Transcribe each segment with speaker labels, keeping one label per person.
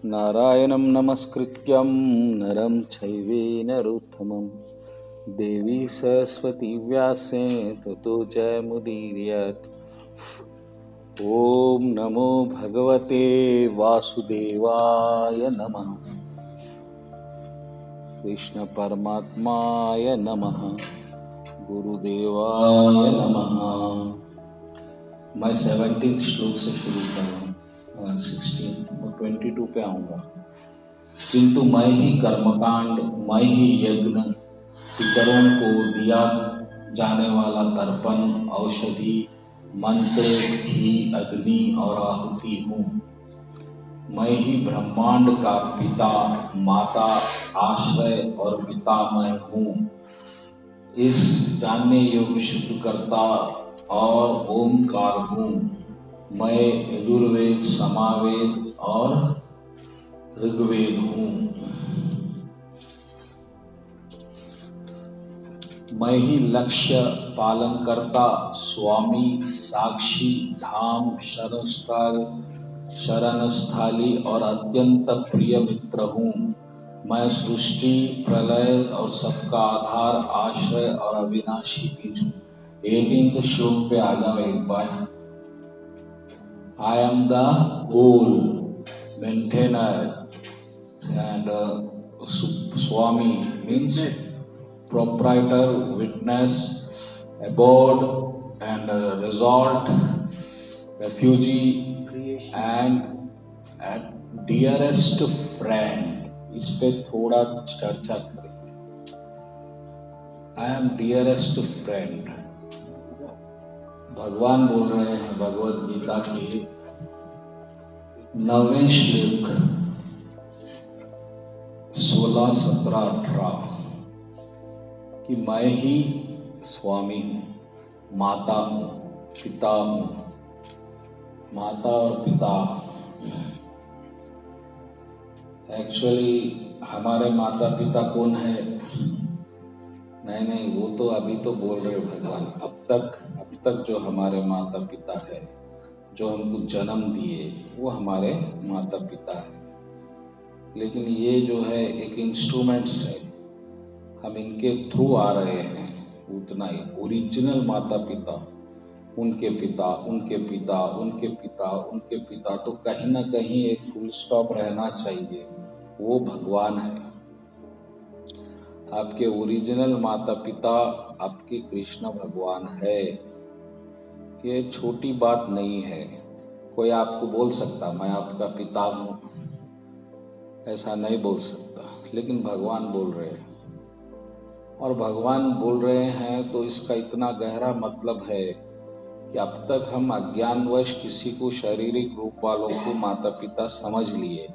Speaker 1: नारायणं नमस्कृत्यं नरं चैव नरोत्तमं देवी सरस्वती व्यासेन ततो जयमुदीरयेत्। ॐ नमो भगवते वासुदेवाय नमः। कृष्ण परमात्माय नमः। गुरुदेवाय नमः। मैं 17 श्लोक से शुरू करूँ, 16 और 22 पे आऊँगा। किंतु मैं ही कर्मकांड, मैं ही यज्ञ, पितरों को दिया जाने वाला तर्पण, औषधि, मंत्र, घी, अग्नि और आहुति हूँ। मैं ही ब्रह्मांड का पिता, माता, आश्रय और पितामह हूँ। इस जानने योग्य शुद्ध कर्ता और ओमकार हूँ। मैं यजुर्वेद, सामवेद और ऋग्वेद हूँ। मैं ही लक्ष्य पालन करता, स्वामी, साक्षी, धाम, शरणस्थली और अत्यंत प्रिय मित्र हूँ। मैं सृष्टि, प्रलय और सबका आधार, आश्रय और अविनाशी बीज हूँ। 18 श्लोक पे आ जाओ एक बार। I am the whole maintainer and Swami means proprietor, witness, abode and resort, refugee and dearest friend. इस पे थोड़ा चर्चा करेंगे। I am dearest friend. भगवान बोल रहे हैं भगवत गीता के 9वें श्लोक 16, 17, 18 कि मैं ही स्वामी हूँ, माता हूँ, पिता हूँ। माता और पिता एक्चुअली हमारे माता पिता कौन है? नहीं, वो तो अभी तो बोल रहे भगवान। अब तक जो हमारे माता पिता है, जो हमको जन्म दिए, वो हमारे माता पिता है। लेकिन ये जो है एक इंस्ट्रूमेंट्स है, हम इनके थ्रू आ रहे हैं, उतना ही। ओरिजिनल माता पिता, उनके पिता, उनके पिता, उनके पिता, उनके पिता, तो कहीं ना कहीं एक फुल स्टॉप रहना चाहिए। वो भगवान है। आपके ओरिजिनल माता पिता आपके कृष्ण भगवान है। ये छोटी बात नहीं है। कोई आपको बोल सकता मैं आपका पिता हूँ, ऐसा नहीं बोल सकता, लेकिन भगवान बोल रहे हैं। और भगवान बोल रहे हैं तो इसका इतना गहरा मतलब है कि अब तक हम अज्ञानवश किसी को शारीरिक रूप वालों को माता पिता समझ लिए,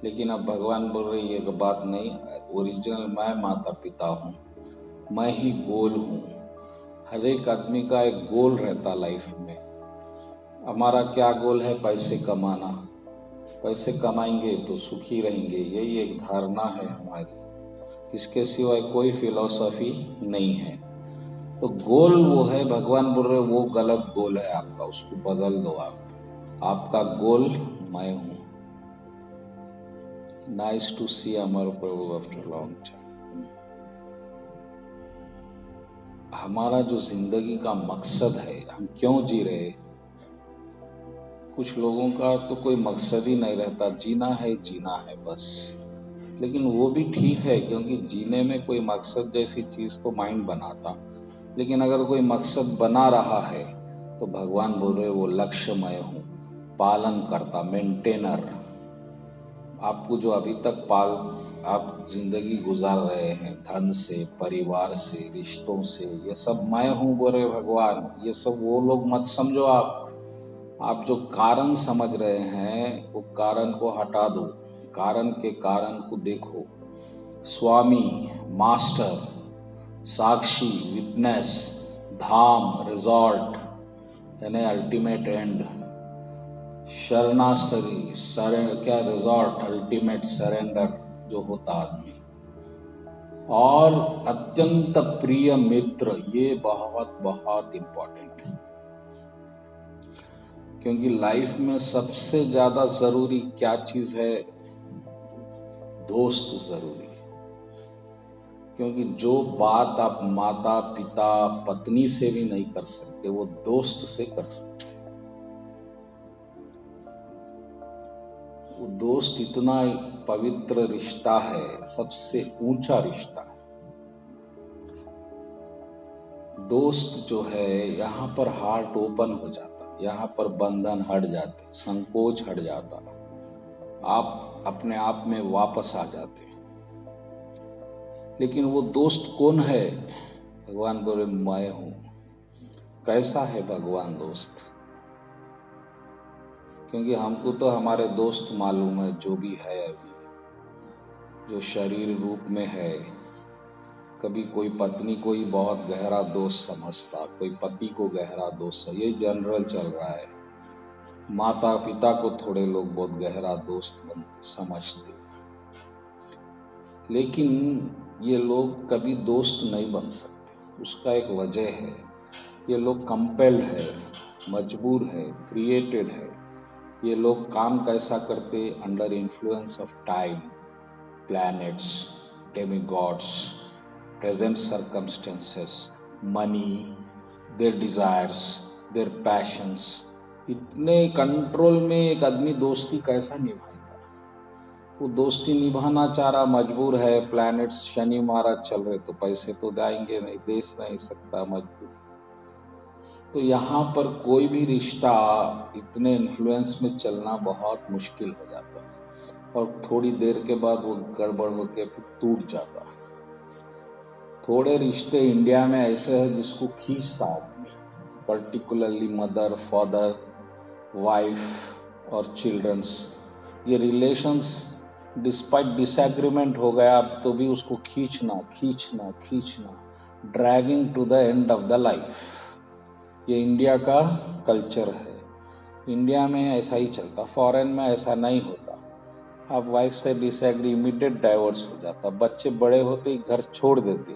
Speaker 1: लेकिन अब भगवान बोल रहे ये बात नहीं। ओरिजिनल मैं माता पिता हूँ, मैं ही गोल हूँ। हर एक आदमी का एक गोल रहता लाइफ में। हमारा क्या गोल है? पैसे कमाना। पैसे कमाएंगे तो सुखी रहेंगे, यही एक धारणा है हमारी। इसके सिवाय कोई फिलॉसफी नहीं है। तो गोल वो है, भगवान बोल रहे वो गलत गोल है आपका, उसको बदल दो आप। आपका गोल मैं हूँ। Nice to see Amar Prabhu after long time. हमारा जो जिंदगी का मकसद है, हम क्यों जी रहे? कुछ लोगों का तो कोई मकसद ही नहीं रहता, जीना है बस। लेकिन वो भी ठीक है, क्योंकि जीने में कोई मकसद जैसी चीज तो माइंड बनाता। लेकिन अगर कोई मकसद बना रहा है तो भगवान बोल रहे वो लक्ष्यमय हूँ, पालन करता, मेंटेनर। आपको जो अभी तक आप जिंदगी गुजार रहे हैं, धन से, परिवार से, रिश्तों से, ये सब मैं हूँ बोल रहे भगवान। ये सब वो लोग मत समझो। आप जो कारण समझ रहे हैं, वो कारण को हटा दो। कारण के कारण को देखो। स्वामी, मास्टर, साक्षी, विटनेस, धाम, रिजॉर्ट यानी अल्टीमेट एंड, शरणास्थली, क्या रिजॉर्ट, अल्टीमेट सरेंडर जो होता आदमी, और अत्यंत प्रिय मित्र। ये बहुत बहुत इंपॉर्टेंट है, क्योंकि लाइफ में सबसे ज्यादा जरूरी क्या चीज है? दोस्त जरूरी है। क्योंकि जो बात आप माता पिता पत्नी से भी नहीं कर सकते वो दोस्त से कर सकते। वो दोस्त इतना पवित्र रिश्ता है, सबसे ऊंचा रिश्ता है। दोस्त जो है यहाँ पर हार्ट ओपन हो जाता, यहाँ पर बंधन हट जाते, संकोच हट जाता, आप अपने आप में वापस आ जाते। लेकिन वो दोस्त कौन है? भगवान बोले मैं हूं। कैसा है भगवान दोस्त? क्योंकि हमको तो हमारे दोस्त मालूम है, जो भी है अभी, जो शरीर रूप में है। कभी कोई पत्नी को ही बहुत गहरा दोस्त समझता, कोई पति को गहरा दोस्त, ये जनरल चल रहा है। माता पिता को थोड़े लोग बहुत गहरा दोस्त समझते, लेकिन ये लोग कभी दोस्त नहीं बन सकते। उसका एक वजह है, ये लोग कंपेल्ड है, मजबूर है, क्रिएटेड है। ये लोग काम कैसा करते? Under influence of time, planets, demigods, present circumstances, money, their desires, their passions. इतने कंट्रोल में एक आदमी दोस्ती कैसा निभाएगा? वो दोस्ती निभाना चाह रहा, मजबूर है। प्लैनेट्स शनि महाराज चल रहे तो पैसे तो देंगे नहीं, दे नहीं सकता, मजबूर। तो यहाँ पर कोई भी रिश्ता इतने इन्फ्लुएंस में चलना बहुत मुश्किल हो जाता है, और थोड़ी देर के बाद वो गड़बड़ होकर फिर टूट जाता है। थोड़े रिश्ते इंडिया में ऐसे हैं जिसको खींचता आदमी, पर्टिकुलरली मदर फादर वाइफ और चिल्ड्रंस। ये रिलेशंस डिस्पाइट डिसएग्रीमेंट हो गया तो भी उसको खींचना खींचना खींचना, dragging to the end of the life. ये इंडिया का कल्चर है। इंडिया में ऐसा ही चलता, फॉरेन में ऐसा नहीं होता। आप वाइफ से डिसएग्री, इमीडिएट डाइवोर्स हो जाता, बच्चे बड़े होते ही घर छोड़ देते,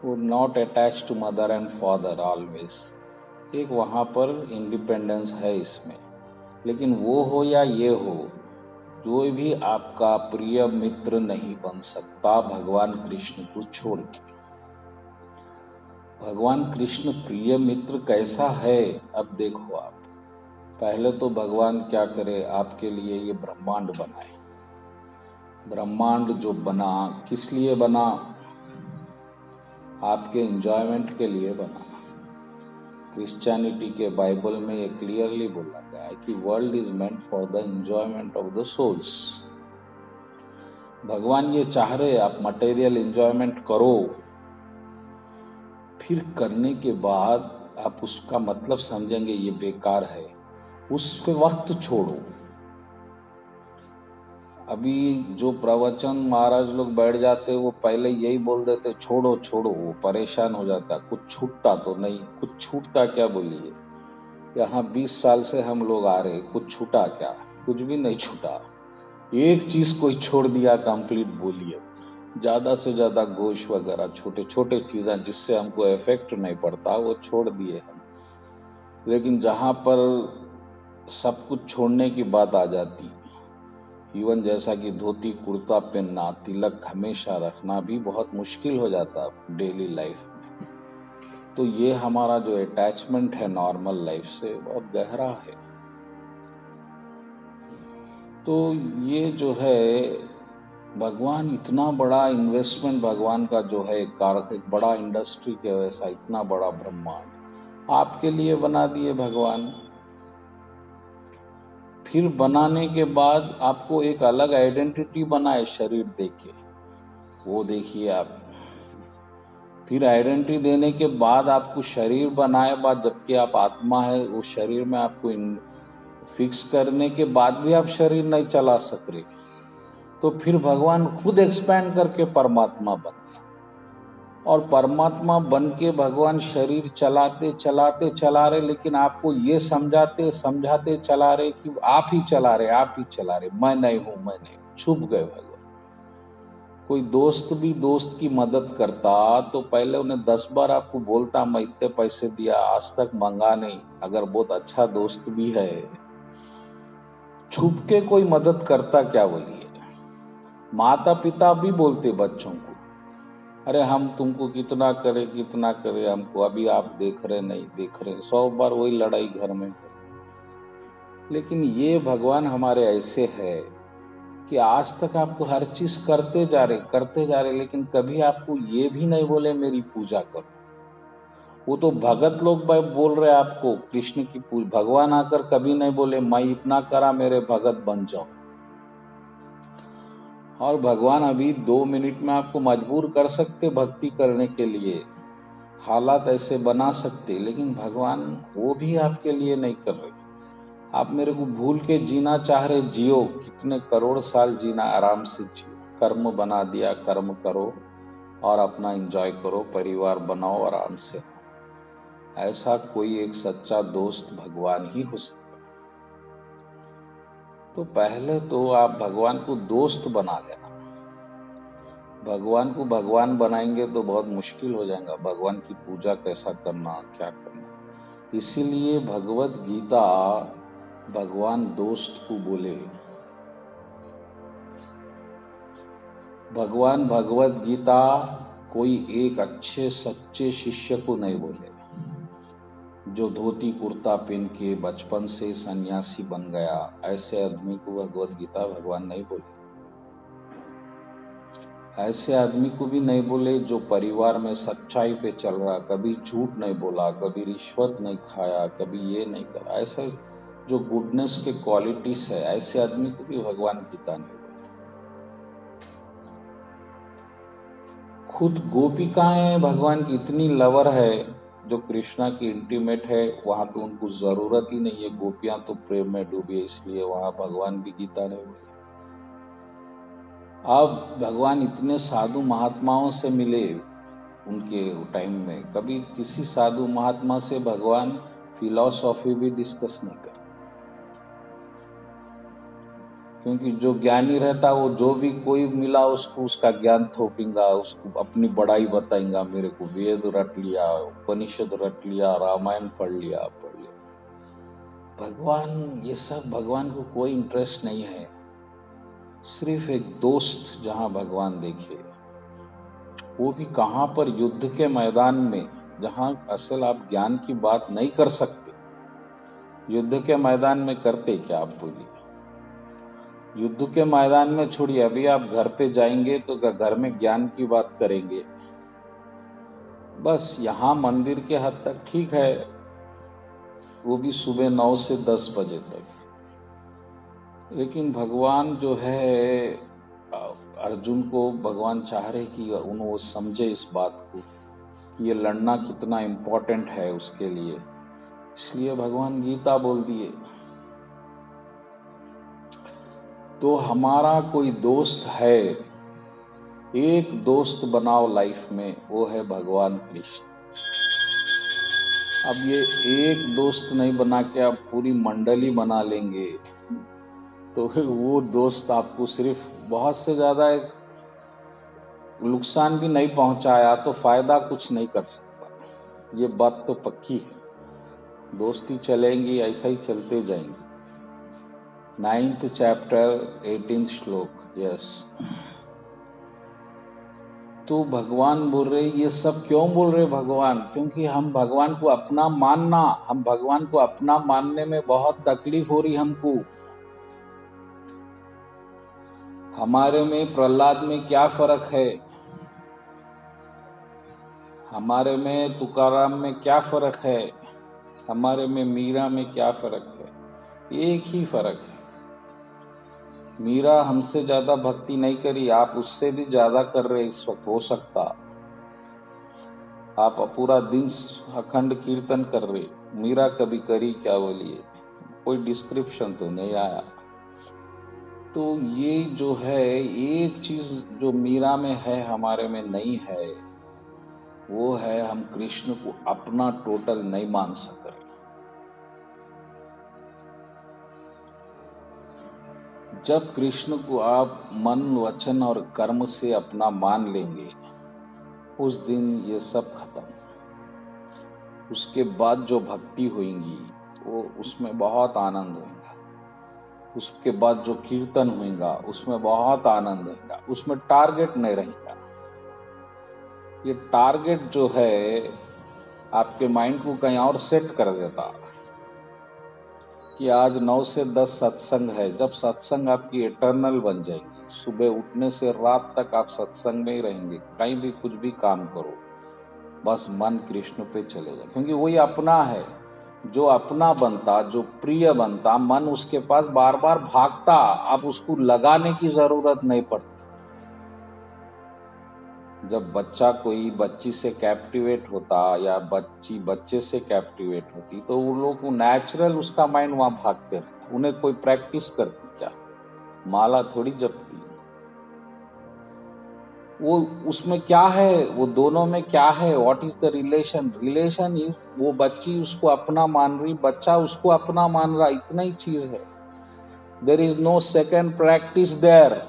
Speaker 1: वो not attach to mother and father always. एक वहाँ पर इंडिपेंडेंस है इसमें। लेकिन वो हो या ये हो, कोई भी आपका प्रिय मित्र नहीं बन सकता भगवान कृष्ण को छोड़ के। भगवान कृष्ण प्रिय मित्र कैसा है? अब देखो आप, पहले तो भगवान क्या करे, आपके लिए ये ब्रह्मांड बनाए। ब्रह्मांड जो बना किस लिए बना? आपके एंजॉयमेंट के लिए बना। क्रिश्चियनिटी के बाइबल में ये क्लियरली बोला गया है कि world is meant for the enjoyment of the souls. भगवान ये चाह रहे आप मटेरियल एंजॉयमेंट करो, फिर करने के बाद आप उसका मतलब समझेंगे ये बेकार है, उस पे वक्त छोड़ो। अभी जो प्रवचन महाराज लोग बैठ जाते वो पहले यही बोल देते छोड़ो छोड़ो, वो परेशान हो जाता, कुछ छूटता तो नहीं। कुछ छूटता क्या बोलिए? यहाँ 20 साल से हम लोग आ रहे, कुछ छूटा क्या? कुछ भी नहीं छूटा। एक चीज कोई छोड़ दिया कंप्लीट बोलिए, ज्यादा से ज्यादा गोश वगैरह छोटे छोटे चीजें जिससे हमको इफेक्ट नहीं पड़ता वो छोड़ दिए हम। लेकिन जहाँ पर सब कुछ छोड़ने की बात आ जाती, इवन जैसा कि धोती कुर्ता पहनना, तिलक हमेशा रखना भी बहुत मुश्किल हो जाता डेली लाइफ में। तो ये हमारा जो अटैचमेंट है नॉर्मल लाइफ से बहुत गहरा है। तो ये जो है भगवान इतना बड़ा इन्वेस्टमेंट, भगवान का जो है एक बड़ा इंडस्ट्री के वैसा इतना बड़ा ब्रह्मांड आपके लिए बना दिए भगवान। फिर बनाने के बाद आपको एक अलग आइडेंटिटी बनाए शरीर देके, वो देखिए आप। फिर आइडेंटिटी देने के बाद आपको शरीर बनाए बाद, जबकि आप आत्मा है, उस शरीर में आपको फिक्स करने के बाद भी आप शरीर नहीं चला सक रहे, तो फिर भगवान खुद एक्सपैंड करके परमात्मा बन गए। और परमात्मा बन के भगवान शरीर चलाते चलाते चला रहे, लेकिन आपको ये समझाते समझाते चला रहे कि आप ही चला रहे, आप ही चला रहे, मैं नहीं हूं, मैं नहीं। छुप गए भगवान। कोई दोस्त भी दोस्त की मदद करता तो पहले उन्हें 10 बार आपको बोलता मैं इतने पैसे दिया, आज तक मंगा नहीं। अगर बहुत अच्छा दोस्त भी है, छुप के कोई मदद करता क्या बोलिए। माता पिता भी बोलते बच्चों को, अरे हम तुमको कितना करे हमको, अभी आप देख रहे नहीं देख रहे, 100 बार वही लड़ाई घर में है। लेकिन ये भगवान हमारे ऐसे है कि आज तक आपको हर चीज करते जा रहे, लेकिन कभी आपको ये भी नहीं बोले मेरी पूजा करो। वो तो भगत लोग बोल रहे आपको कृष्ण की पूजा, भगवान आकर कभी नहीं बोले मैं इतना करा मेरे भगत बन जाओ। और भगवान अभी 2 मिनट में आपको मजबूर कर सकते भक्ति करने के लिए, हालात ऐसे बना सकते, लेकिन भगवान वो भी आपके लिए नहीं कर रहे। आप मेरे को भूल के जीना चाह रहे, जियो, कितने करोड़ साल जीना आराम से जियो। कर्म बना दिया, कर्म करो और अपना एंजॉय करो, परिवार बनाओ आराम से। ऐसा कोई एक सच्चा दोस्त भगवान ही हो सकता। तो पहले तो आप भगवान को दोस्त बना लेना। भगवान को भगवान बनाएंगे तो बहुत मुश्किल हो जाएगा, भगवान की पूजा कैसा करना, क्या करना। इसीलिए भगवत गीता भगवान दोस्त को बोले। भगवान भगवत गीता कोई एक अच्छे सच्चे शिष्य को नहीं बोले जो धोती कुर्ता पहन के बचपन से सन्यासी बन गया, ऐसे आदमी को भगवत गीता भगवान नहीं बोले। ऐसे आदमी को भी नहीं बोले जो परिवार में सच्चाई पे चल रहा, कभी झूठ नहीं बोला, कभी रिश्वत नहीं खाया, कभी ये नहीं करा, ऐसे जो गुडनेस के क्वालिटीज है, ऐसे आदमी को भी भगवान गीता नहीं बोले। खुद गोपिकाएं भगवान की इतनी लवर है, जो कृष्णा की इंटीमेट है, वहां तो उनको जरूरत ही नहीं है, गोपियां तो प्रेम में डूबी है, इसलिए वहां भगवान भी गीता नहीं बोले। अब भगवान इतने साधु महात्माओं से मिले उनके टाइम में, कभी किसी साधु महात्मा से भगवान फिलॉसफी भी डिस्कस नहीं कर, क्योंकि जो ज्ञानी रहता वो जो भी कोई मिला उसको उसका ज्ञान थोपेगा, उसको अपनी बड़ाई बताएगा, मेरे को वेद रट लिया, उपनिषद रट लिया, रामायण पढ़ लिया। भगवान ये सब, भगवान को कोई इंटरेस्ट नहीं है। सिर्फ एक दोस्त जहां भगवान देखे, वो भी कहां पर, युद्ध के मैदान में, जहां असल आप ज्ञान की बात नहीं कर सकते। युद्ध के मैदान में करते क्या आप बोलिए। युद्ध के मैदान में छोड़िए, अभी आप घर पे जाएंगे तो घर में ज्ञान की बात करेंगे। बस यहाँ मंदिर के हद तक ठीक है, वो भी सुबह 9 से 10 बजे तक। लेकिन भगवान जो है, अर्जुन को भगवान चाह रहे कि वो समझे इस बात को कि ये लड़ना कितना इम्पोर्टेंट है उसके लिए, इसलिए भगवान गीता बोल दिए। तो हमारा कोई दोस्त है, एक दोस्त बनाओ लाइफ में, वो है भगवान कृष्ण। अब ये एक दोस्त नहीं बना के आप पूरी मंडली बना लेंगे तो वो दोस्त आपको सिर्फ बहुत से ज्यादा एक नुकसान भी नहीं पहुंचाया तो फायदा कुछ नहीं कर सकता। ये बात तो पक्की है। दोस्ती चलेंगी, ऐसा ही चलते जाएंगी। 9th चैप्टर 18th श्लोक। यस। तो भगवान बोल रहे, ये सब क्यों बोल रहे भगवान, क्योंकि हम भगवान को अपना मानना, हम भगवान को अपना मानने में बहुत तकलीफ हो रही हमको। हमारे में प्रहलाद में क्या फर्क है, हमारे में तुकाराम में क्या फर्क है, हमारे में मीरा में क्या फर्क है। एक ही फर्क है, मीरा हमसे ज्यादा भक्ति नहीं करी, आप उससे भी ज्यादा कर रहे इस वक्त, हो सकता आप पूरा दिन अखंड कीर्तन कर रहे, मीरा कभी करी क्या बोलिए, कोई डिस्क्रिप्शन तो नहीं आया। तो ये जो है एक चीज जो मीरा में है हमारे में नहीं है, वो है हम कृष्ण को अपना टोटल नहीं मान सक रहे। जब कृष्ण को आप मन, वचन और कर्म से अपना मान लेंगे, उस दिन ये सब खत्म। उसके बाद जो भक्ति होगी वो उसमें बहुत आनंद होगा। उसके बाद जो कीर्तन होगा उसमें बहुत आनंद होगा। उसमें टारगेट नहीं रहेगा। ये टारगेट जो है आपके माइंड को कहीं और सेट कर देता कि आज 9 से 10 सत्संग है। जब सत्संग आपकी इटर्नल बन जाएगी, सुबह उठने से रात तक आप सत्संग में ही रहेंगे। कहीं भी कुछ भी काम करो, बस मन कृष्ण पे चलेगा, क्योंकि वही अपना है। जो अपना बनता, जो प्रिय बनता, मन उसके पास बार बार भागता। आप उसको लगाने की जरूरत नहीं पड़ती। जब बच्चा कोई बच्ची से कैप्टिवेट होता या बच्ची बच्चे से कैप्टिवेट होती, तो वो लोग नेचुरल उसका माइंड वहां भागते रहता। उन्हें कोई प्रैक्टिस करती क्या? माला थोड़ी जपती। वो उसमें क्या है, वो दोनों में क्या है? What is the relation? Relation is वो बच्ची उसको अपना मान रही, बच्चा उसको अपना मान रहा, इतना ही चीज है। There is no second practice there.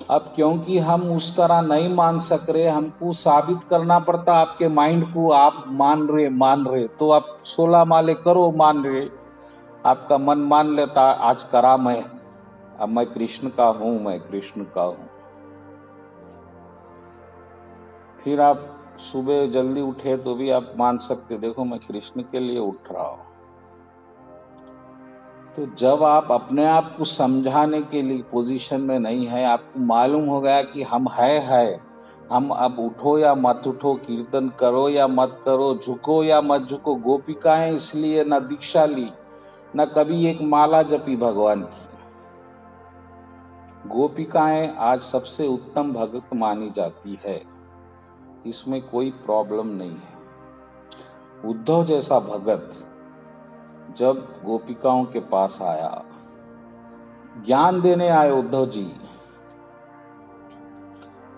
Speaker 1: अब क्योंकि हम उस तरह नहीं मान सक रहे, हमको साबित करना पड़ता आपके माइंड को। आप मान रहे तो आप 16 माले करो, मान रहे। आपका मन मान लेता आज करा मैं, अब मैं कृष्ण का हूं, मैं कृष्ण का हूं। फिर आप सुबह जल्दी उठे तो भी आप मान सकते, देखो मैं कृष्ण के लिए उठ रहा हूं। तो जब आप अपने आप को समझाने के लिए पोजीशन में नहीं है, आपको मालूम हो गया कि हम है, हम अब उठो या मत उठो, कीर्तन करो या मत करो, झुको या मत झुको। गोपिकाएं इसलिए न दीक्षा ली, न कभी एक माला जपी भगवान की। गोपिकाएं आज सबसे उत्तम भक्त मानी जाती है, इसमें कोई प्रॉब्लम नहीं है। उद्धव जैसा भगत जब गोपिकाओं के पास आया, ज्ञान देने आए उद्धव जी,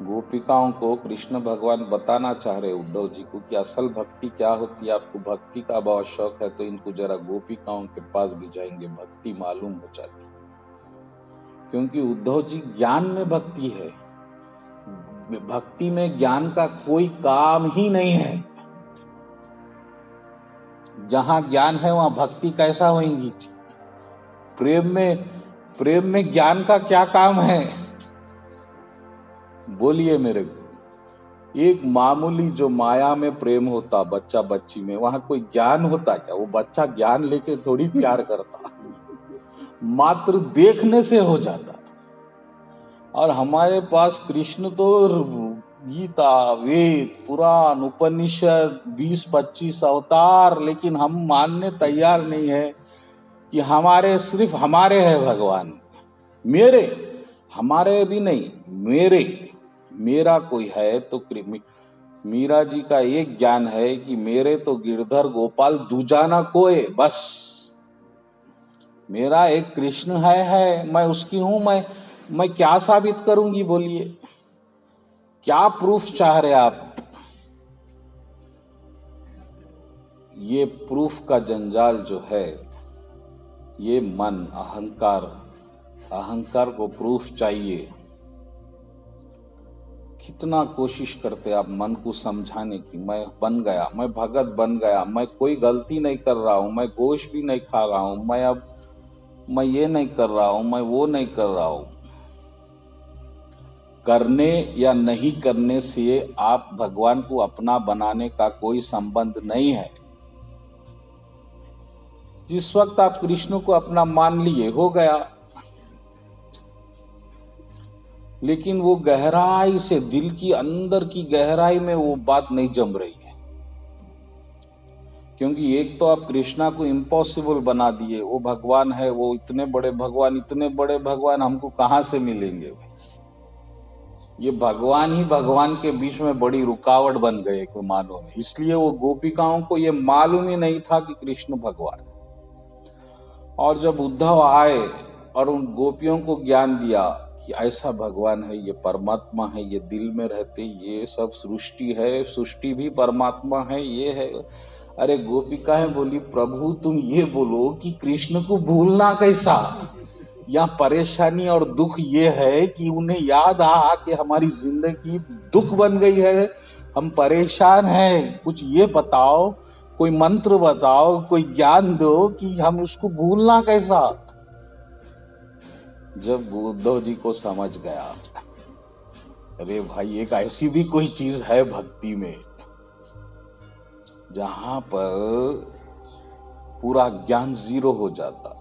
Speaker 1: गोपिकाओं को कृष्ण भगवान बताना चाह रहे उद्धव जी को कि असल भक्ति क्या होती है। आपको भक्ति का बहुत शौक है तो इनको जरा गोपिकाओं के पास भी जाएंगे, भक्ति मालूम हो जाती। क्योंकि उद्धव जी ज्ञान में भक्ति है, भक्ति में ज्ञान का कोई काम ही नहीं है। जहां ज्ञान है वहां भक्ति कैसा होगी? प्रेम में ज्ञान का क्या काम है? बोलिए मेरे को। एक मामूली जो माया में प्रेम होता बच्चा बच्ची में, वहां कोई ज्ञान होता क्या? वो बच्चा ज्ञान लेके थोड़ी प्यार करता, मात्र देखने से हो जाता। और हमारे पास कृष्ण तो गीता, वेद, पुराण, उपनिषद, 20-25 अवतार, लेकिन हम मानने तैयार नहीं है कि हमारे सिर्फ हमारे है भगवान। मेरे, हमारे भी नहीं, मेरे, मेरा कोई है तो मीरा जी का एक ज्ञान है कि मेरे तो गिरधर गोपाल दूजा ना कोई, बस मेरा एक कृष्ण है, मैं उसकी हूं। मैं क्या साबित करूंगी? बोलिए, क्या प्रूफ चाह रहे आप? ये प्रूफ का जंजाल जो है, ये मन, अहंकार को प्रूफ चाहिए। कितना कोशिश करते आप मन को समझाने की, मैं बन गया, मैं भगत बन गया, मैं कोई गलती नहीं कर रहा हूं, मैं गोश्त भी नहीं खा रहा हूं, मैं ये नहीं कर रहा हूं, मैं वो नहीं कर रहा हूं। करने या नहीं करने से आप भगवान को अपना बनाने का कोई संबंध नहीं है। जिस वक्त आप कृष्ण को अपना मान लिए, हो गया। लेकिन वो गहराई से, दिल की अंदर की गहराई में वो बात नहीं जम रही है। क्योंकि एक तो आप कृष्णा को इम्पॉसिबल बना दिए। वो भगवान है, वो इतने बड़े भगवान हमको कहां से मिलेंगे? ये भगवान ही भगवान के बीच में बड़ी रुकावट बन गए मानो में। इसलिए वो गोपिकाओं को ये मालूम ही नहीं था कि कृष्ण भगवान। और जब उद्धव आए और उन गोपियों को ज्ञान दिया कि ऐसा भगवान है, ये परमात्मा है, ये दिल में रहते, ये सब सृष्टि है, सृष्टि भी परमात्मा है, ये है। अरे गोपिकाएं बोली, प्रभु तुम ये बोलो कि कृष्ण को भूलना कैसा? या परेशानी और दुख ये है कि उन्हें याद आ कि हमारी जिंदगी दुख बन गई है, हम परेशान हैं, कुछ ये बताओ, कोई मंत्र बताओ, कोई ज्ञान दो कि हम उसको भूलना कैसा। जब उद्धव जी को समझ गया, अरे भाई एक ऐसी भी कोई चीज है भक्ति में जहां पर पूरा ज्ञान जीरो हो जाता,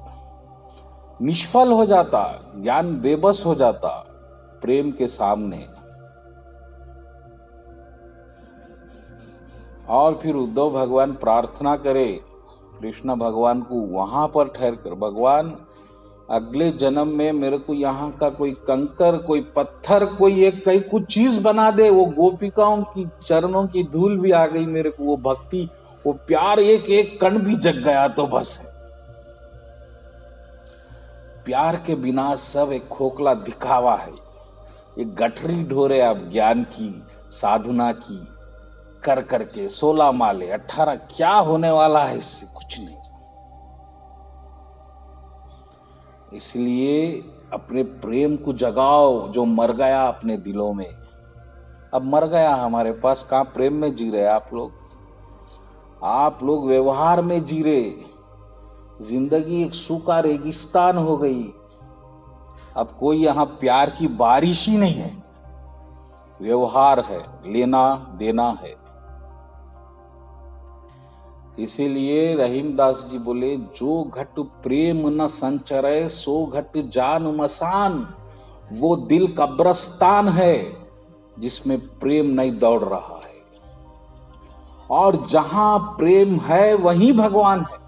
Speaker 1: निष्फल हो जाता, ज्ञान बेबस हो जाता प्रेम के सामने। और फिर उद्धव भगवान प्रार्थना करे कृष्ण भगवान को वहां पर ठहर कर, भगवान अगले जन्म में मेरे को यहाँ का कोई कंकर, कोई पत्थर, कोई एक कई कुछ चीज बना दे, वो गोपिकाओं की चरणों की धूल भी आ गई मेरे को, वो भक्ति, वो प्यार एक एक कण भी जग गया तो बस है। प्यार के बिना सब एक खोखला दिखावा है, एक गठरी ढोरे आप ज्ञान की, साधना की कर करके 16 माले 18, क्या होने वाला है इससे? कुछ नहीं। इसलिए अपने प्रेम को जगाओ जो मर गया अपने दिलों में। अब मर गया हमारे पास, कहां प्रेम में जी रहे आप लोग व्यवहार में जी रहे। जिंदगी एक सूखा रेगिस्तान हो गई। अब कोई यहां प्यार की बारिश ही नहीं है, व्यवहार है, लेना देना है। इसीलिए रहीमदास जी बोले, जो घट प्रेम न संचरे सो घट जान मसान। वो दिल कब्रस्तान है जिसमें प्रेम नहीं दौड़ रहा है। और जहां प्रेम है वहीं भगवान है।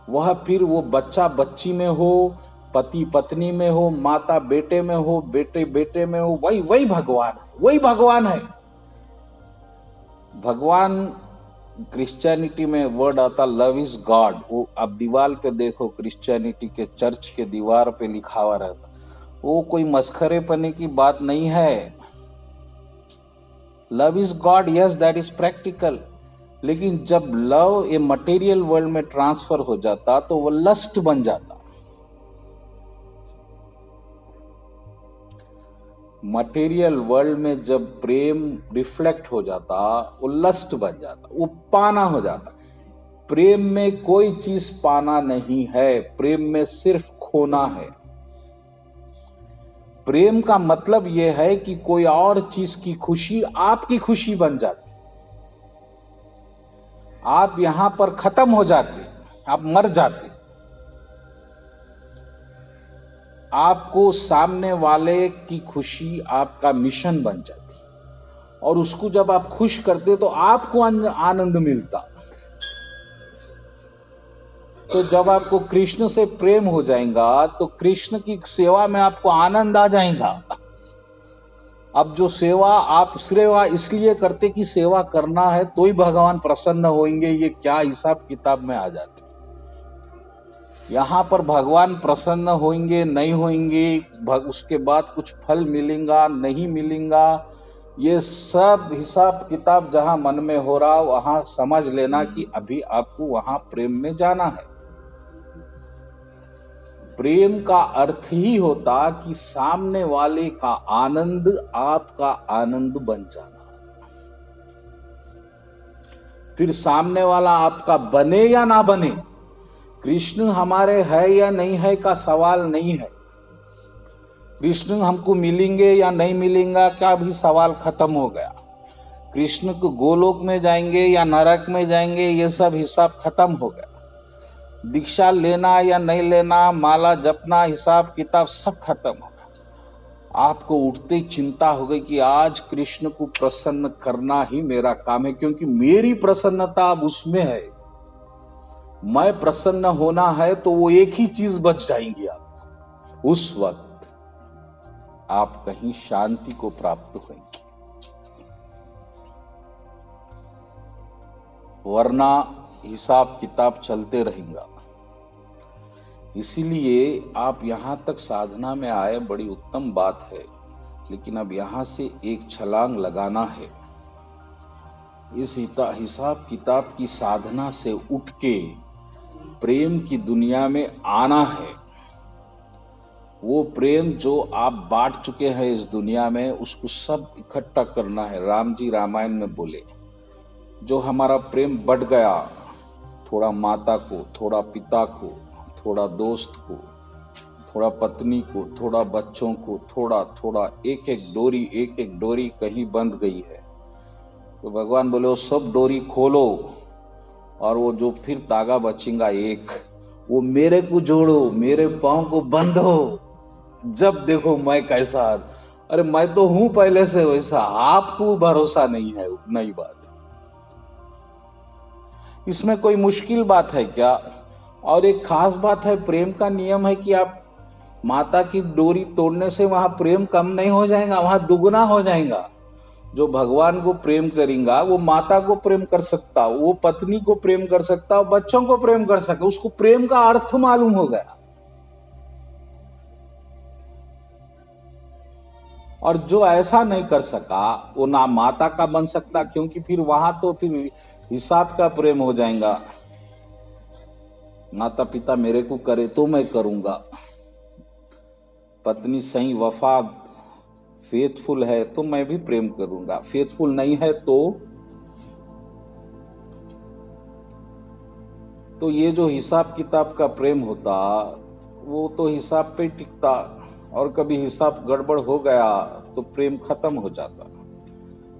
Speaker 1: वह फिर वो बच्चा बच्ची में हो, पति पत्नी में हो, माता बेटे में हो, बेटे बेटे में हो, वही भगवान है, वही भगवान है। भगवान क्रिश्चियनिटी में वर्ड आता लव इज गॉड। वो आप दीवार पे देखो, क्रिश्चियनिटी के चर्च के दीवार पे लिखा हुआ रहता, वो कोई मस्खरे पने की बात नहीं है। Love is God, yes that is practical. लेकिन जब लव ए मटेरियल वर्ल्ड में ट्रांसफर हो जाता तो वो लस्ट बन जाता। मटेरियल वर्ल्ड में जब प्रेम रिफ्लेक्ट हो जाता, वो लस्ट बन जाता, वो पाना हो जाता। प्रेम में कोई चीज पाना नहीं है, प्रेम में सिर्फ खोना है। प्रेम का मतलब यह है कि कोई और चीज की खुशी आपकी खुशी बन जाती, आप यहां पर खत्म हो जाते, आप मर जाते। आपको सामने वाले की खुशी आपका मिशन बन जाती, और उसको जब आप खुश करते तो आपको आनंद मिलता। तो जब आपको कृष्ण से प्रेम हो जाएगा तो कृष्ण की सेवा में आपको आनंद आ जाएगा। अब जो सेवा आप सेवा इसलिए करते कि सेवा करना है तो ही भगवान प्रसन्न होंगे, ये क्या हिसाब किताब में आ जाते। यहां पर भगवान प्रसन्न होंगे नहीं होंगे, उसके बाद कुछ फल मिलेगा नहीं मिलेगा, ये सब हिसाब किताब जहां मन में हो रहा वहां समझ लेना कि अभी आपको वहां प्रेम में जाना है। प्रेम का अर्थ ही होता कि सामने वाले का आनंद आपका आनंद बन जाना। फिर सामने वाला आपका बने या ना बने, कृष्ण हमारे है या नहीं है का सवाल नहीं है। कृष्ण हमको मिलेंगे या नहीं मिलेंगे का भी सवाल खत्म हो गया। कृष्ण को गोलोक में जाएंगे या नरक में जाएंगे, ये सब हिसाब खत्म हो गया। दीक्षा लेना या नहीं लेना, माला जपना, हिसाब किताब सब खत्म हो गया। आपको उठते ही चिंता हो गई कि आज कृष्ण को प्रसन्न करना ही मेरा काम है, क्योंकि मेरी प्रसन्नता अब उसमें है। मैं प्रसन्न होना है तो वो एक ही चीज बच जाएंगी आप। उस वक्त आप कहीं शांति को प्राप्त होंगे, वरना हिसाब किताब चलते रहेगा। इसीलिए आप यहां तक साधना में आए, बड़ी उत्तम बात है, लेकिन अब यहां से एक छलांग लगाना है। इस हिसाब किताब की साधना से उठ के प्रेम की दुनिया में आना है। वो प्रेम जो आप बांट चुके हैं इस दुनिया में, उसको सब इकट्ठा करना है। राम जी रामायण में बोले, जो हमारा प्रेम बढ़ गया, थोड़ा माता को, थोड़ा पिता को, थोड़ा दोस्त को, थोड़ा पत्नी को, थोड़ा बच्चों को, थोड़ा थोड़ा एक एक डोरी कहीं बंध गई है, तो भगवान बोले वो सब डोरी खोलो, और वो जो फिर धागा बचेगा एक, वो मेरे को जोड़ो, मेरे पांव को बंधो, जब देखो मैं कैसा। अरे मैं तो हूं पहले से वैसा, आपको भरोसा नहीं है, उतना ही बात। इसमें कोई मुश्किल बात है क्या? और एक खास बात है, प्रेम का नियम है कि आप माता की डोरी तोड़ने से वहां प्रेम कम नहीं हो जाएगा, वहां दुगना हो जाएगा। जो भगवान को प्रेम करेगा वो माता को प्रेम कर सकता, वो पत्नी को प्रेम कर सकता, वो बच्चों को प्रेम कर सकता, उसको प्रेम का अर्थ मालूम हो गया। और जो ऐसा नहीं कर सका वो ना माता का बन सकता, क्योंकि फिर वहां तो फिर हिसाब का प्रेम हो जाएगा। माता पिता मेरे को करे तो मैं करूंगा, पत्नी सही वफा फेथफुल है तो मैं भी प्रेम करूंगा, फेथफुल नहीं है तो ये जो हिसाब किताब का प्रेम होता वो तो हिसाब पे टिकता, और कभी हिसाब गड़बड़ हो गया तो प्रेम खत्म हो जाता।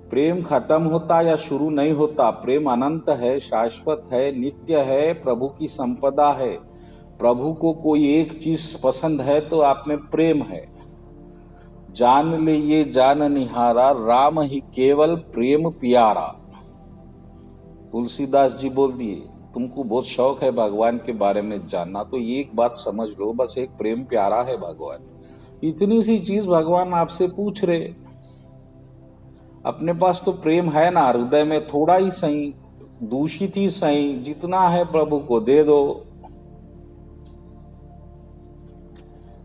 Speaker 1: प्रेम खत्म होता या शुरू नहीं होता, प्रेम अनंत है, शाश्वत है, नित्य है, प्रभु की संपदा है। प्रभु को कोई एक चीज पसंद है तो आप में प्रेम है। जान ले ये जान निहारा, राम ही केवल प्रेम प्यारा। तुलसीदास जी बोल दिए, तुमको बहुत शौक है भगवान के बारे में जानना, तो एक बात समझ लो, बस एक प्रेम प्यारा है भगवान। इतनी सी चीज भगवान आपसे पूछ रहे। अपने पास तो प्रेम है ना, हृदय में थोड़ा ही सही, दूषित ही सही, जितना है प्रभु को दे दो।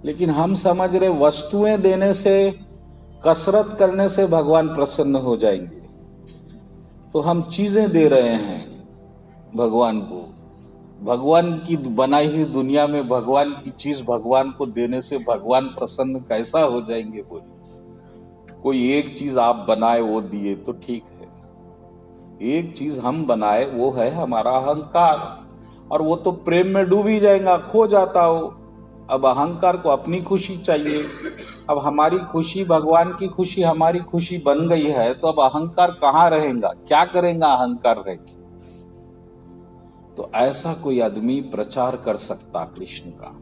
Speaker 1: लेकिन हम समझ रहे वस्तुएं देने से, कसरत करने से भगवान प्रसन्न हो जाएंगे, तो हम चीजें दे रहे हैं भगवान को। भगवान की बनाई हुई दुनिया में भगवान की चीज भगवान को देने से भगवान प्रसन्न कैसा हो जाएंगे? बोलिए। कोई एक चीज आप बनाए वो दिए तो ठीक है, एक चीज हम बनाए वो है हमारा अहंकार, और वो तो प्रेम में डूब ही जाएगा, खो जाता हो। अब अहंकार को अपनी खुशी चाहिए, अब हमारी खुशी भगवान की खुशी हमारी खुशी बन गई है, तो अब अहंकार कहाँ रहेगा? क्या करेगा अहंकार रह के? तो ऐसा कोई आदमी प्रचार कर सकता कृष्ण का,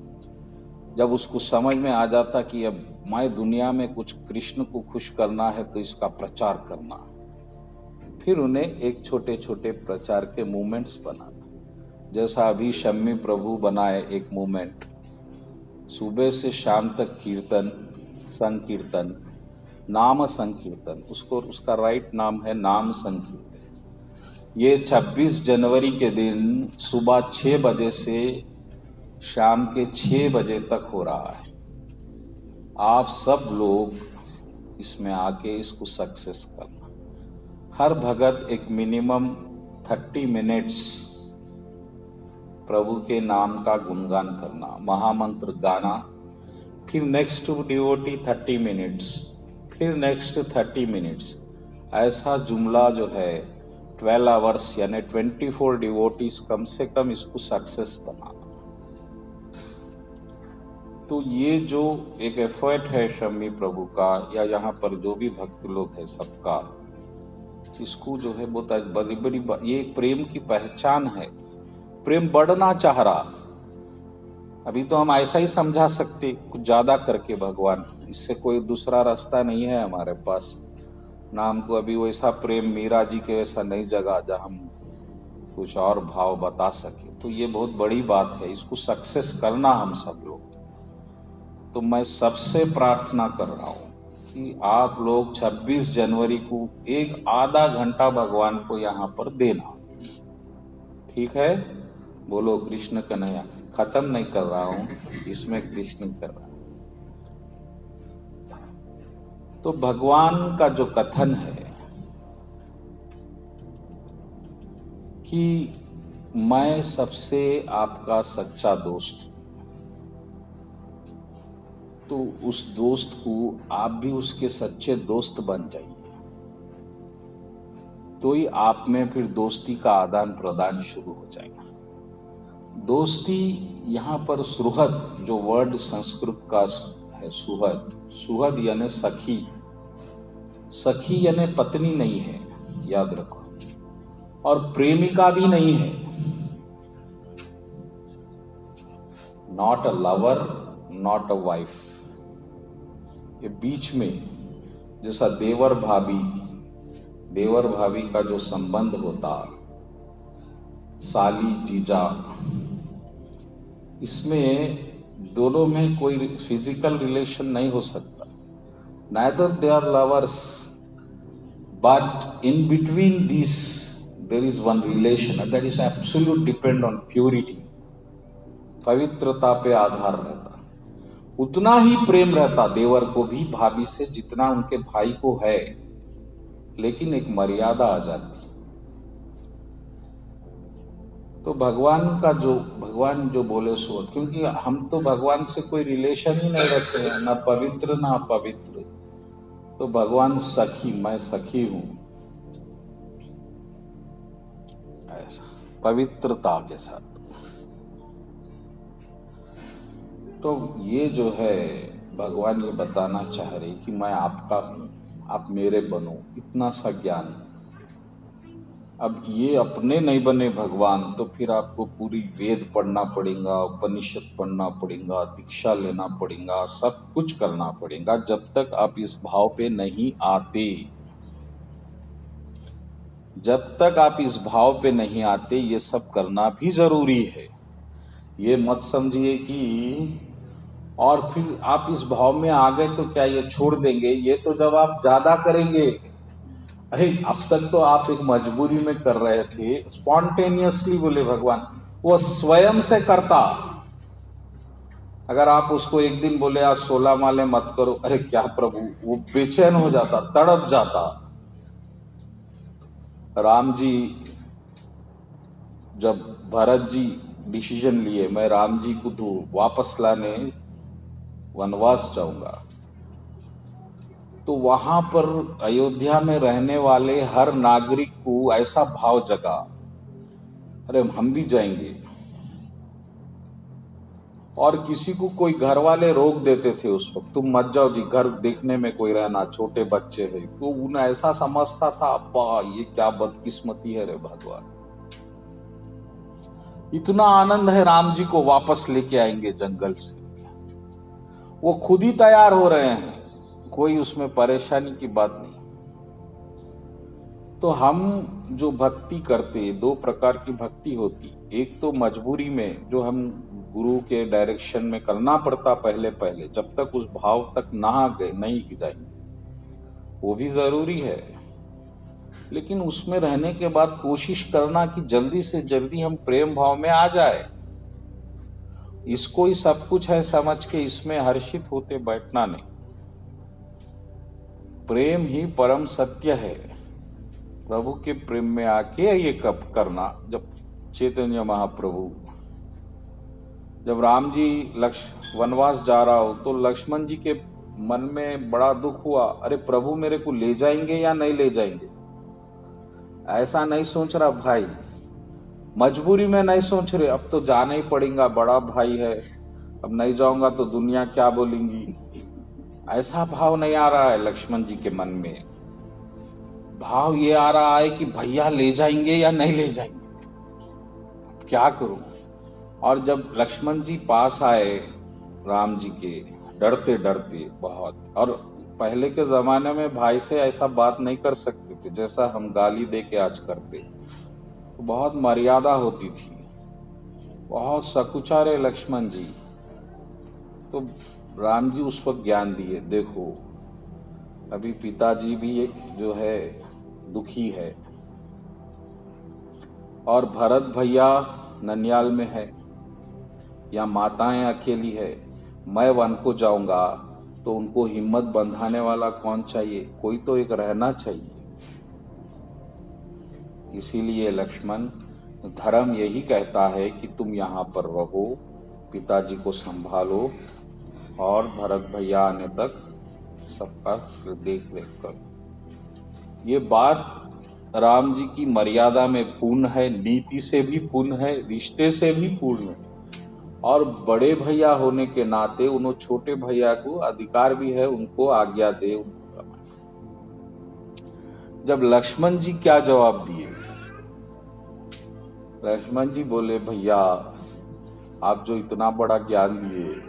Speaker 1: जब उसको समझ में आ जाता कि अब मैं दुनिया में कुछ कृष्ण को खुश करना है तो इसका प्रचार करना। फिर उन्हें एक छोटे छोटे प्रचार के मूवमेंट्स बनाना, जैसा अभी शम्मी प्रभु बनाए एक मूवमेंट, सुबह से शाम तक कीर्तन, संकीर्तन, नाम संकीर्तन, उसका राइट नाम है नाम संकीर्तन। ये 26 जनवरी के दिन सुबह 6 बजे से शाम के 6 बजे तक हो रहा है। आप सब लोग इसमें आके इसको सक्सेस करना। हर भगत एक मिनिमम 30 मिनट्स प्रभु के नाम का गुणगान करना, महामंत्र गाना, फिर नेक्स्ट डिवोटी 30 मिनट्स, फिर नेक्स्ट 30 मिनट्स, ऐसा जुमला जो है 12 आवर्स यानी 24 डिवोटीज कम से कम इसको सक्सेस बनाना। तो ये जो एक एफर्ट है शम्मी प्रभु का, या यहाँ पर जो भी भक्त लोग हैं सबका, इसको जो है बहुत बड़ी बड़ी ये प्रेम की पहचान है। प्रेम बढ़ना चाह रहा, अभी तो हम ऐसा ही समझा सकते कुछ ज्यादा करके भगवान, इससे कोई दूसरा रास्ता नहीं है हमारे पास ना। हमको अभी वैसा प्रेम मीरा जी के वैसा नहीं जगा जहाँ हम कुछ और भाव बता सके। तो ये बहुत बड़ी बात है, इसको सक्सेस करना हम सब लोग। तो मैं सबसे प्रार्थना कर रहा हूँ कि आप लोग 26 जनवरी को एक आधा घंटा भगवान को यहाँ पर देना, ठीक है? बोलो कृष्ण कन्हैया। खत्म नहीं कर रहा हूं, इसमें कृष्ण कर रहा हूं। तो भगवान का जो कथन है कि मैं सबसे आपका सच्चा दोस्त, तो उस दोस्त को आप भी उसके सच्चे दोस्त बन जाइए, तो ही आप में फिर दोस्ती का आदान प्रदान शुरू हो जाएगा। दोस्ती यहाँ पर सुहृद, जो वर्ड संस्कृत का है सुहृद, सुहृद यानी सखी, सखी यानी पत्नी नहीं है, याद रखो, और प्रेमिका भी नहीं है, not a lover, not a wife. ये बीच में जैसा देवर भाभी का जो संबंध होता, साली जीजा, इसमें दोनों में कोई फिजिकल रिलेशन नहीं हो सकता, neither they are lovers, but in between this there is one relation that is absolute depend on purity, पवित्रता पे आधार रहता। उतना ही प्रेम रहता देवर को भी भाभी से जितना उनके भाई को है, लेकिन एक मर्यादा आ जाती। तो भगवान जो बोले सो, क्योंकि हम तो भगवान से कोई रिलेशन ही नहीं रखते हैं, ना पवित्र ना अपवित्र। तो भगवान सखी, मैं सखी हूं, ऐसा पवित्रता के साथ। तो ये जो है भगवान ये बताना चाह रहे कि मैं आपका हूं, आप मेरे बनो, इतना सा ज्ञान। अब ये अपने नहीं बने भगवान, तो फिर आपको पूरी वेद पढ़ना पड़ेगा, उपनिषद पढ़ना पड़ेगा, दीक्षा लेना पड़ेगा, सब कुछ करना पड़ेगा, जब तक आप इस भाव पे नहीं आते। जब तक आप इस भाव पे नहीं आते, ये सब करना भी जरूरी है। ये मत समझिए कि और फिर आप इस भाव में आ गए तो क्या ये छोड़ देंगे, ये तो जब आप ज्यादा करेंगे। अरे अब तक तो आप एक मजबूरी में कर रहे थे, स्पॉन्टेनियसली बोले भगवान, वो स्वयं से करता। अगर आप उसको एक दिन बोले आज 16 माले मत करो, अरे क्या प्रभु, वो बेचैन हो जाता, तड़प जाता। राम जी, जब भरत जी डिसीजन लिए मैं राम जी को तो वापस लाने वनवास जाऊंगा, तो वहां पर अयोध्या में रहने वाले हर नागरिक को ऐसा भाव जगा, अरे हम भी जाएंगे। और किसी को कोई घर वाले रोक देते थे उस वक्त, तुम मत जाओ जी, घर देखने में कोई रहना, छोटे बच्चे है, तो उन्हें ऐसा समझता था, अब्बा ये क्या बदकिस्मती है रे भगवान, इतना आनंद है राम जी को वापस लेके आएंगे जंगल से। वो खुद ही तैयार हो रहे हैं, कोई उसमें परेशानी की बात नहीं। तो हम जो भक्ति करते, दो प्रकार की भक्ति होती, एक तो मजबूरी में जो हम गुरु के डायरेक्शन में करना पड़ता पहले पहले, जब तक उस भाव तक नहीं जाएंगे, वो भी जरूरी है। लेकिन उसमें रहने के बाद कोशिश करना कि जल्दी से जल्दी हम प्रेम भाव में आ जाए। इसको ही सब कुछ है समझ के इसमें हर्षित होते बैठना नहीं। प्रेम ही परम सत्य है। प्रभु के प्रेम में आके ये कब करना, जब चैतन्य महाप्रभु, जब राम जी वनवास जा रहा हो तो लक्ष्मण जी के मन में बड़ा दुख हुआ, अरे प्रभु मेरे को ले जाएंगे या नहीं ले जाएंगे। ऐसा नहीं सोच रहा भाई, मजबूरी में नहीं सोच रहे, अब तो जाना ही पड़ेगा, बड़ा भाई है, अब नहीं जाऊंगा तो दुनिया क्या बोलेंगी, ऐसा भाव नहीं आ रहा है लक्ष्मण जी के मन में। भाव ये आ रहा है कि भैया ले जाएंगे या नहीं ले जाएंगे, क्या करूं। और जब लक्ष्मण जी पास आए राम जी के, डरते डरते बहुत, और पहले के जमाने में भाई से ऐसा बात नहीं कर सकते थे जैसा हम गाली दे के आज करते, तो बहुत मर्यादा होती थी, बहुत सकुचारे लक्ष्मण जी। तो राम जी उस वक्त ज्ञान दिए, देखो अभी पिताजी भी जो है दुखी है, और भरत भैया ननियाल में है, या माताएं अकेली है, मैं वन को जाऊंगा तो उनको हिम्मत बंधाने वाला कौन चाहिए, कोई तो एक रहना चाहिए। इसीलिए लक्ष्मण, धर्म यही कहता है कि तुम यहाँ पर रहो, पिताजी को संभालो, और भरत भैया आने तक सबका देख रेख कर। ये बात राम जी की मर्यादा में पूर्ण है, नीति से भी पूर्ण है, रिश्ते से भी पूर्ण है। और बड़े भैया होने के नाते उन छोटे भैया को अधिकार भी है, उनको आज्ञा दे। जब लक्ष्मण जी क्या जवाब दिए? लक्ष्मण जी बोले, भैया आप जो इतना बड़ा ज्ञान दिए,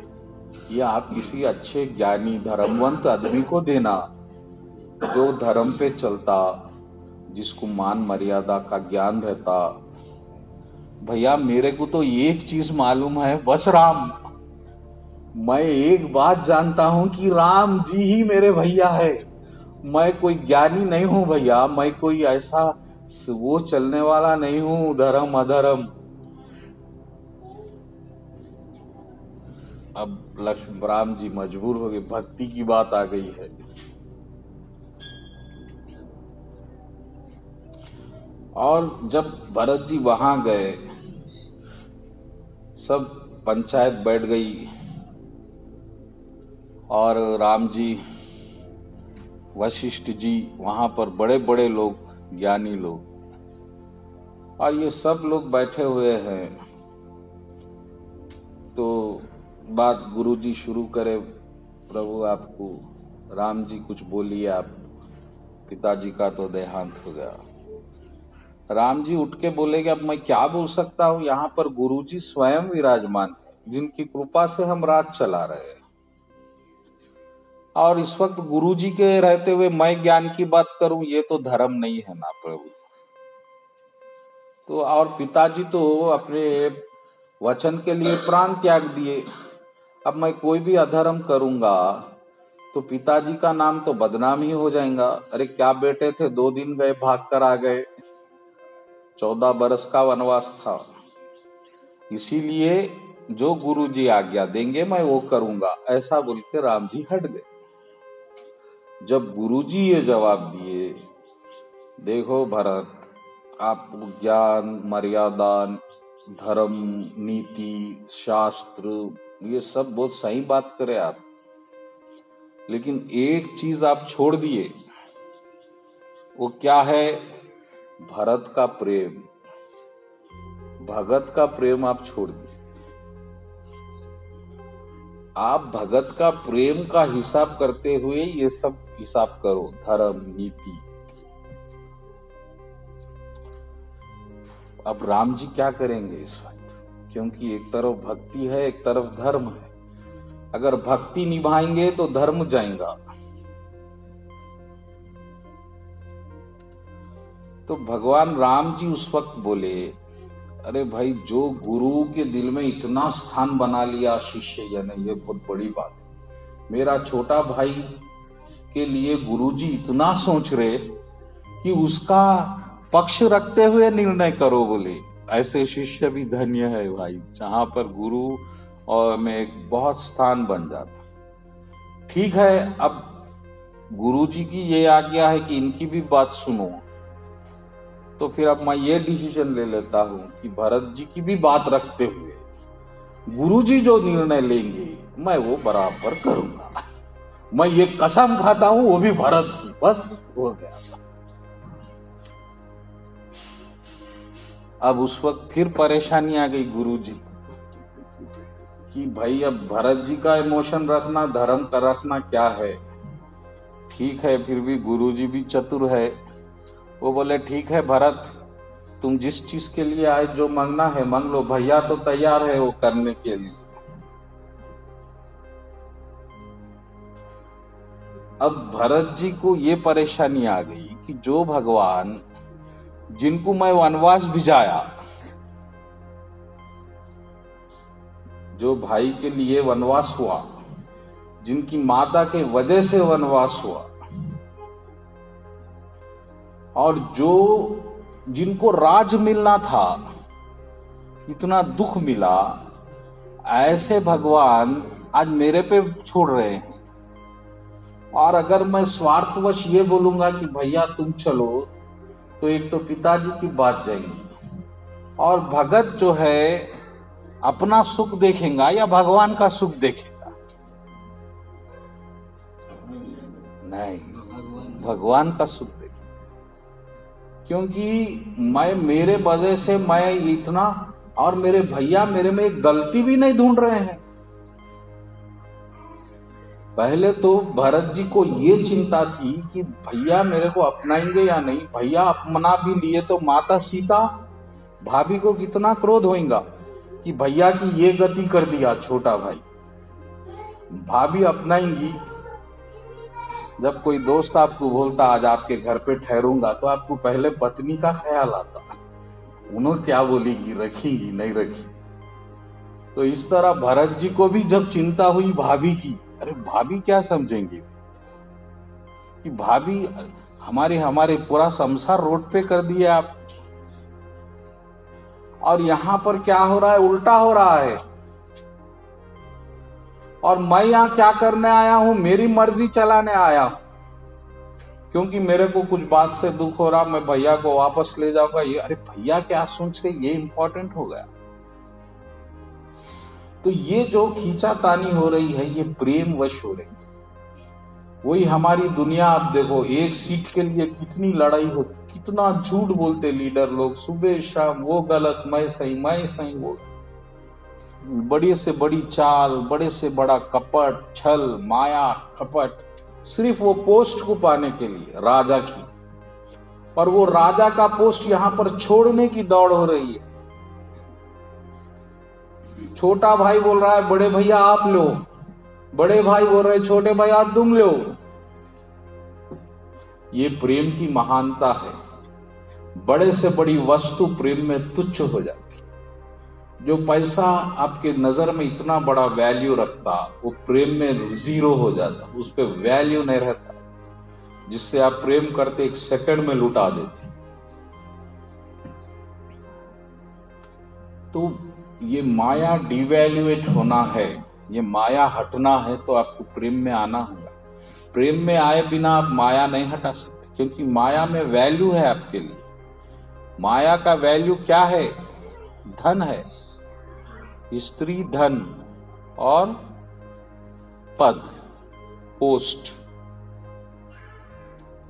Speaker 1: ये आप किसी अच्छे ज्ञानी धर्मवंत आदमी को देना, जो धर्म पे चलता, जिसको मान मर्यादा का ज्ञान रहता। भैया मेरे को तो एक चीज मालूम है, बस राम। मैं एक बात जानता हूं कि राम जी ही मेरे भैया है। मैं कोई ज्ञानी नहीं हूं भैया, मैं कोई ऐसा वो चलने वाला नहीं हूं, धर्म अधर्म। अब लक्ष्मण राम जी मजबूर हो गए, भक्ति की बात आ गई है। और जब भरत जी वहां गए, सब पंचायत बैठ गई और राम जी, वशिष्ठ जी, वहां पर बड़े बड़े लोग, ज्ञानी लोग, और ये सब लोग बैठे हुए हैं। तो बात गुरुजी शुरू करे, प्रभु आपको राम जी कुछ बोलिए, आप पिताजी का तो देहांत हो गया। राम जी उठ के बोले कि अब मैं क्या बोल सकता हूं, यहाँ पर गुरुजी स्वयं विराजमान है, जिनकी कृपा से हम रात चला रहे हैं। और इस वक्त गुरुजी के रहते हुए मैं ज्ञान की बात करूं, ये तो धर्म नहीं है ना प्रभु। तो और पिताजी तो अपने वचन के लिए प्राण त्याग दिए। अब मैं कोई भी अधर्म करूंगा तो पिताजी का नाम तो बदनाम ही हो जाएगा। अरे क्या बेटे थे, 2 दिन गए भाग कर आ गए, 14 बरस का वनवास था। इसीलिए जो गुरुजी आज्ञा देंगे मैं वो करूंगा, ऐसा बोल के राम जी हट गए। जब गुरुजी ये जवाब दिए, देखो भरत, आप ज्ञान, मर्यादा, धर्म, नीति, शास्त्र, ये सब बहुत सही बात करे आप, लेकिन एक चीज आप छोड़ दिए। वो क्या है? भरत का प्रेम, भगत का प्रेम आप छोड़ दिए। आप भगत का प्रेम का हिसाब करते हुए ये सब हिसाब करो, धर्म, नीति। अब राम जी क्या करेंगे इस वक्त? क्योंकि एक तरफ भक्ति है, एक तरफ धर्म है। अगर भक्ति निभाएंगे तो धर्म जाएगा। तो भगवान राम जी उस वक्त बोले, अरे भाई, जो गुरु के दिल में इतना स्थान बना लिया शिष्य, यानी ये बहुत बड़ी बात है। मेरा छोटा भाई के लिए गुरुजी इतना सोच रहे कि उसका पक्ष रखते हुए निर्णय करो बोले। ऐसे शिष्य भी धन्य है भाई, जहां पर गुरु और में एक बहुत स्थान बन जाता। ठीक है, अब गुरुजी की ये आज्ञा है कि इनकी भी बात सुनो, तो फिर अब मैं ये डिसीजन ले लेता हूं कि भरत जी की भी बात रखते हुए गुरुजी जो निर्णय लेंगे मैं वो बराबर करूंगा। मैं ये कसम खाता हूं, वो भी भरत की। बस हो गया। अब उस वक्त फिर परेशानी आ गई गुरुजी कि भाई अब भरत जी का इमोशन रखना, धर्म का रखना क्या है। ठीक है, फिर भी गुरुजी भी चतुर है। वो बोले, ठीक है भरत, तुम जिस चीज के लिए आए, जो मांगना है मांग लो, भैया तो तैयार है वो करने के लिए। अब भरत जी को ये परेशानी आ गई कि जो भगवान, जिनको मैं वनवास भिजाया, जो भाई के लिए वनवास हुआ, जिनकी माता के वजह से वनवास हुआ, और जो जिनको राज मिलना था, इतना दुख मिला, ऐसे भगवान आज मेरे पे छोड़ रहे हैं। और अगर मैं स्वार्थवश ये बोलूंगा कि भैया तुम चलो, तो एक तो पिताजी की बात जाएगी, और भगत जो है अपना सुख देखेगा या भगवान का सुख देखेगा। नहीं, भगवान का सुख देखिए। क्योंकि मेरे वजह से मैं इतना, और मेरे भैया मेरे में एक गलती भी नहीं ढूंढ रहे हैं। पहले तो भरत जी को ये चिंता थी कि भैया मेरे को अपनाएंगे या नहीं। भैया अपना भी लिए तो माता सीता भाभी को कितना क्रोध होगा कि भैया की ये गति कर दिया छोटा भाई। भाभी अपनाएंगी। जब कोई दोस्त आपको बोलता आज आपके घर पे ठहरूंगा, तो आपको पहले पत्नी का ख्याल आता, उन्होंने क्या बोलेगी, रखेंगी नहीं रखी। तो इस तरह भरत जी को भी जब चिंता हुई भाभी की, अरे भाभी क्या समझेंगे कि भाभी हमारे पूरा संसार रोड पे कर दिया आप। और यहां पर क्या हो रहा है, उल्टा हो रहा है। और मैं यहां क्या करने आया हूं, मेरी मर्जी चलाने आया हूं। क्योंकि मेरे को कुछ बात से दुख हो रहा, मैं भैया को वापस ले जाऊंगा। ये अरे भैया क्या सोच रहे, ये इंपॉर्टेंट हो गया। तो ये जो खींचातानी हो रही है, ये प्रेम वश हो रही है। वही हमारी दुनिया आप देखो, एक सीट के लिए कितनी लड़ाई होती, कितना झूठ बोलते लीडर लोग, सुबह शाम वो गलत मैं सही वो। बड़ी से बड़ी चाल, बड़े से बड़ा कपट, छल, माया, कपट, सिर्फ वो पोस्ट को पाने के लिए, राजा की। और वो राजा का पोस्ट यहां पर छोड़ने की दौड़ हो रही है। छोटा भाई बोल रहा है बड़े भैया आप लो, बड़े भाई बोल रहे छोटे भाई आप तुम लो। ये प्रेम की महानता है। बड़े से बड़ी वस्तु प्रेम में तुच्छ हो जाती। जो पैसा आपके नजर में इतना बड़ा वैल्यू रखता, वो प्रेम में जीरो हो जाता, उस पर वैल्यू नहीं रहता। जिससे आप प्रेम करते एक सेकंड में लुटा देते। तो ये माया डिवैल्यूएट होना है, ये माया हटना है, तो आपको प्रेम में आना होगा। प्रेम में आए बिना आप माया नहीं हटा सकते, क्योंकि माया में वैल्यू है आपके लिए। माया का वैल्यू क्या है, धन है, स्त्री धन और पद, पोस्ट।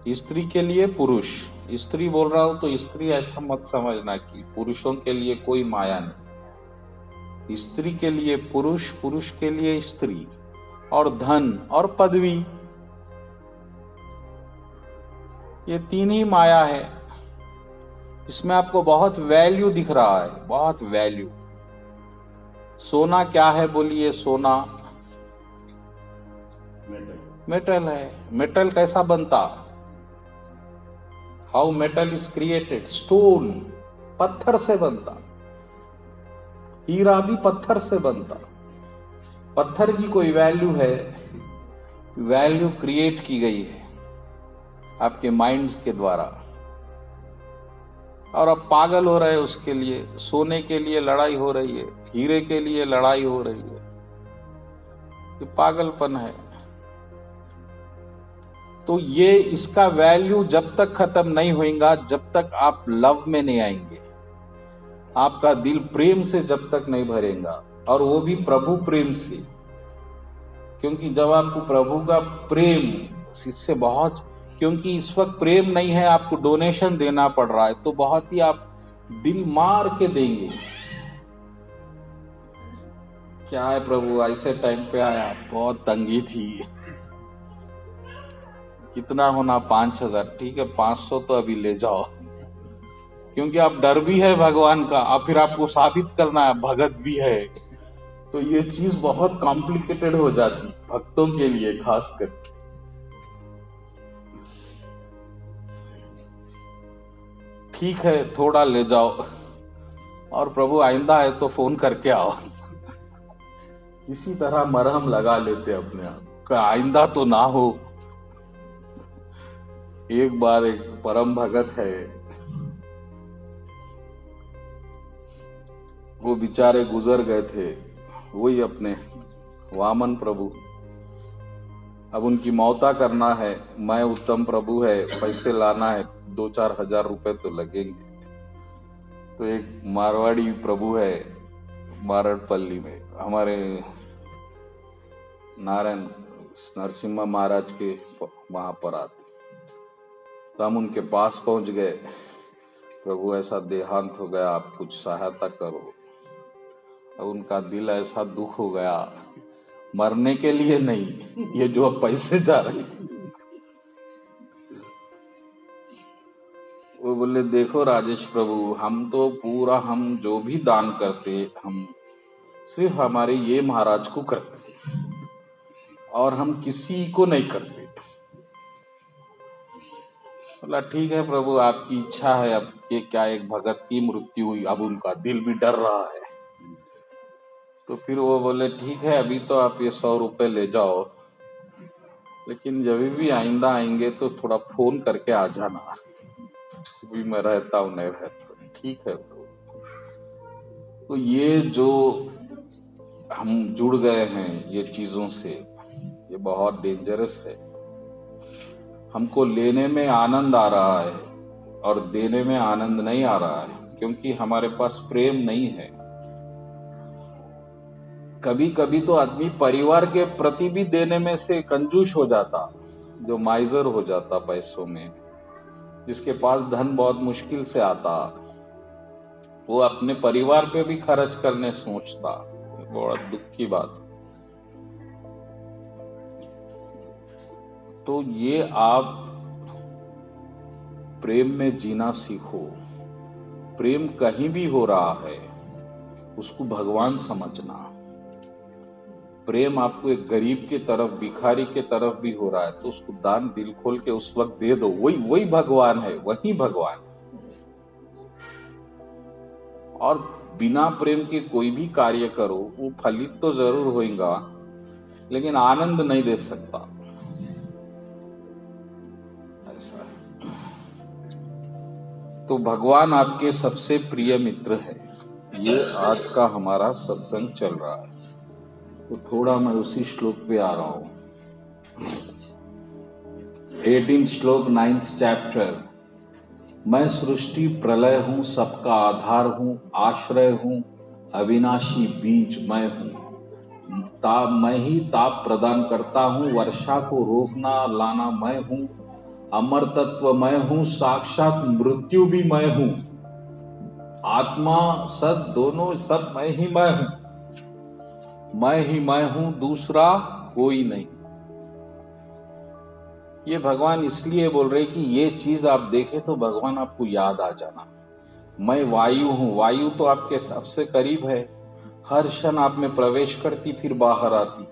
Speaker 1: स्त्री के लिए पुरुष, स्त्री बोल रहा हूं तो स्त्री ऐसा मत समझना कि पुरुषों के लिए कोई माया नहीं। स्त्री के लिए पुरुष, पुरुष के लिए स्त्री, और धन और पदवी, ये तीन ही माया है। इसमें आपको बहुत वैल्यू दिख रहा है, बहुत वैल्यू। सोना क्या है बोलिए, सोना मेटल है। मेटल कैसा बनता, how metal is created, stone, पत्थर से बनता। हीरा भी पत्थर से बनता। पत्थर की कोई वैल्यू है, वैल्यू क्रिएट की गई है आपके माइंड के द्वारा। और अब पागल हो रहे हैं उसके लिए। सोने के लिए लड़ाई हो रही है, हीरे के लिए लड़ाई हो रही है। ये पागलपन है। तो ये इसका वैल्यू जब तक खत्म नहीं होगा, जब तक आप लव में नहीं आएंगे, आपका दिल प्रेम से जब तक नहीं भरेगा, और वो भी प्रभु प्रेम से। क्योंकि जब आपको प्रभु का प्रेम, इससे बहुत, क्योंकि इस वक्त प्रेम नहीं है, आपको डोनेशन देना पड़ रहा है, तो बहुत ही आप दिल मार के देंगे। क्या है प्रभु, ऐसे टाइम पे आया, बहुत तंगी थी। कितना होना, 5,000, ठीक है 500 तो अभी ले जाओ। क्योंकि आप डर भी है भगवान का, और फिर आपको साबित करना है भगत भी है। तो ये चीज बहुत कॉम्प्लिकेटेड हो जाती भक्तों के लिए खास करके। ठीक है थोड़ा ले जाओ, और प्रभु आइंदा है तो फोन करके आओ। इसी तरह मरहम लगा लेते अपने आप का, आइंदा तो ना हो। एक बार एक परम भगत है, वो बेचारे गुजर गए थे, वही अपने वामन प्रभु। अब उनकी मौता करना है, मैं उत्तम प्रभु है, पैसे लाना है, 2-4 हजार रुपए तो लगेंगे। तो एक मारवाड़ी प्रभु है मारड़पल्ली में, हमारे नारायण नरसिम्हा महाराज के वहां पर आते। तो हम उनके पास पहुंच गए, प्रभु ऐसा देहांत हो गया, आप कुछ सहायता करो। और उनका दिल ऐसा दुख हो गया, मरने के लिए नहीं, ये जो अब पैसे जा रहे हैं। वो बोले देखो राजेश प्रभु, हम तो पूरा, हम जो भी दान करते हम सिर्फ हमारे ये महाराज को करते और हम किसी को नहीं करते। बोला ठीक है प्रभु, आपकी इच्छा है, अब ये क्या, एक भगत की मृत्यु हुई, अब उनका दिल भी डर रहा है। तो फिर वो बोले ठीक है, अभी तो आप ये 100 रुपए ले जाओ, लेकिन जब भी आइंदा आएंगे तो थोड़ा फोन करके आ जाना, भी मैं रहता हूँ नहीं रहता। ठीक है। तो ये जो हम जुड़ गए हैं ये चीजों से, ये बहुत डेंजरस है। हमको लेने में आनंद आ रहा है और देने में आनंद नहीं आ रहा है, क्योंकि हमारे पास प्रेम नहीं है। कभी कभी तो आदमी परिवार के प्रति भी देने में से कंजूस हो जाता, जो माइजर हो जाता पैसों में, जिसके पास धन बहुत मुश्किल से आता, वो अपने परिवार पे भी खर्च करने सोचता। बड़ा दुख की बात। तो ये आप प्रेम में जीना सीखो। प्रेम कहीं भी हो रहा है उसको भगवान समझना। प्रेम आपको एक गरीब के तरफ, भिखारी के तरफ भी हो रहा है तो उसको दान दिल खोल के उस वक्त दे दो, वही भगवान है, वही भगवान। और बिना प्रेम के कोई भी कार्य करो वो फलित तो जरूर होगा, लेकिन आनंद नहीं दे सकता। ऐसा है। तो भगवान आपके सबसे प्रिय मित्र है। ये आज का हमारा सत्संग चल रहा है, तो थोड़ा मैं उसी श्लोक पे आ रहा हूं। 18 श्लोक 9th चैप्टर। मैं सृष्टि प्रलय हूं, सबका आधार हूं, आश्रय हूं, अविनाशी बीज मैं हूं। मैं ही ताप प्रदान करता हूं, वर्षा को रोकना लाना मैं हूं। अमर तत्व मैं हूं, साक्षात मृत्यु भी मैं हूं। आत्मा सत दोनों सब मैं ही मैं हूं। मैं ही मैं हूं, दूसरा कोई नहीं। ये भगवान इसलिए बोल रहे कि ये चीज आप देखें तो भगवान आपको याद आ जाना। मैं वायु हूं, वायु तो आपके सबसे करीब है, हर क्षण आप में प्रवेश करती फिर बाहर आती।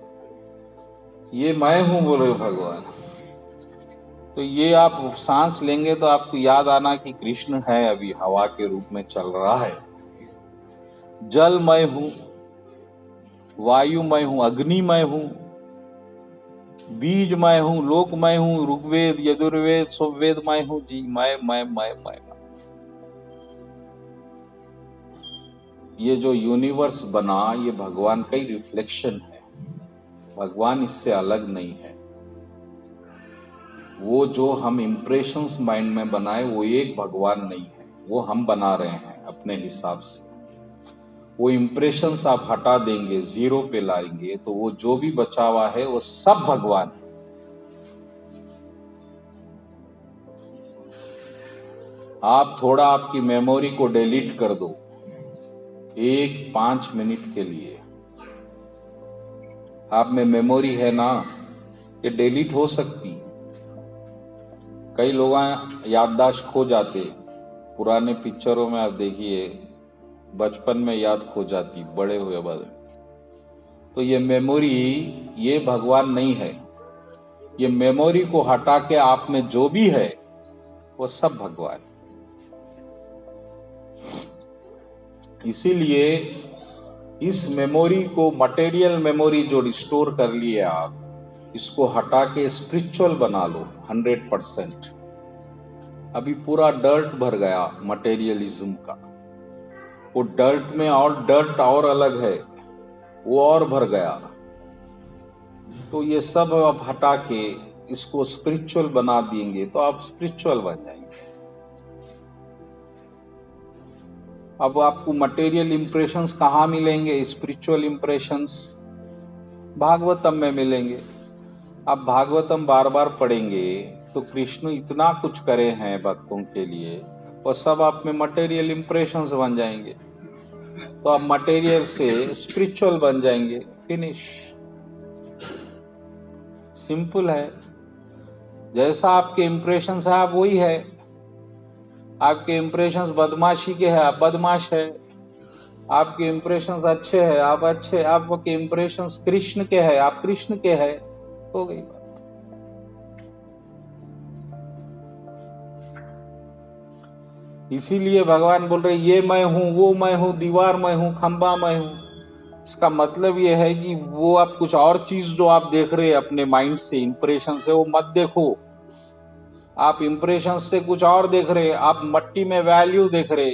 Speaker 1: ये मैं हूं बोल रहे भगवान। तो ये आप सांस लेंगे तो आपको याद आना कि कृष्ण है, अभी हवा के रूप में चल रहा है। जल मैं हूं, वायु मैं हूं, अग्नि मैं हूं, बीज मैं हूं, लोक मैं हूं, ऋग्वेद यजुर्वेद सोमवेद मैं हूं जी। मैं। ये जो यूनिवर्स बना ये भगवान का ही रिफ्लेक्शन है, भगवान इससे अलग नहीं है। वो जो हम इंप्रेशंस माइंड में बनाए वो एक भगवान नहीं है, वो हम बना रहे हैं अपने हिसाब से। वो इंप्रेशंस आप हटा देंगे, जीरो पे लाएंगे तो वो जो भी बचा हुआ है वो सब भगवान है। आप थोड़ा आपकी मेमोरी को डिलीट कर दो, 5 मिनट के लिए। आप में मेमोरी है ना, ये डिलीट हो सकती। कई लोग याददाश्त खो जाते, पुराने पिक्चरों में आप देखिए बचपन में याद खो जाती, बड़े हुए बाद। तो ये मेमोरी, ये भगवान नहीं है। ये मेमोरी को हटा के आप में जो भी है वो सब भगवान। इसीलिए इस मेमोरी को, मटेरियल मेमोरी जो रिस्टोर कर लिए आप, इसको हटा के स्पिरिचुअल बना लो 100%। अभी पूरा डर्ट भर गया मटेरियलिज्म का, वो डर्ट में और डर्ट और अलग है, वो और भर गया। तो ये सब आप हटा के इसको स्पिरिचुअल बना देंगे तो आप स्पिरिचुअल बन जाएंगे। अब आपको मटेरियल इंप्रेशंस कहाँ मिलेंगे? स्पिरिचुअल इंप्रेशंस भागवतम में मिलेंगे। आप भागवतम बार बार पढ़ेंगे तो कृष्ण इतना कुछ करे हैं भक्तों के लिए, वो सब आप में मटेरियल इंप्रेशंस बन जाएंगे, तो आप मटेरियल से स्पिरिचुअल बन जाएंगे। फिनिश, सिंपल है। जैसा आपके इंप्रेशंस है आप वही है। आपके इंप्रेशंस बदमाशी के हैं, आप बदमाश है। आपके इंप्रेशंस अच्छे हैं, आप अच्छे। आपके इंप्रेशंस कृष्ण के हैं, आप कृष्ण के हैं। हो गई बात। इसीलिए भगवान बोल रहे ये मैं हूं, वो मैं हूं, दीवार मैं हूं, खंबा मैं हूं। इसका मतलब ये है कि वो आप कुछ और चीज जो आप देख रहे हैं अपने माइंड से, इंप्रेशन से, वो मत देखो। आप इंप्रेशन से कुछ और देख रहे, आप मट्टी में वैल्यू देख रहे।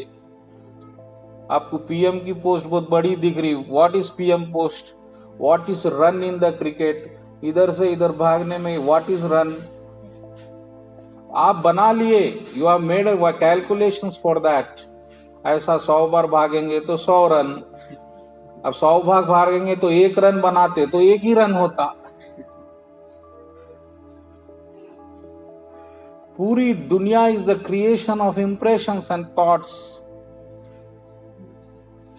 Speaker 1: आपको पीएम की पोस्ट बहुत बड़ी दिख रही। What is PM post? What is run in the cricket? इधर से इधर भागने में व्हाट इज रन? आप बना लिए, you have made calculations for that. ऐसा 100 बार भागेंगे तो 100 रन। अब 100 भाग भागेंगे तो 1 रन बनाते तो 1 ही रन होता। पूरी दुनिया is the creation of impressions and thoughts,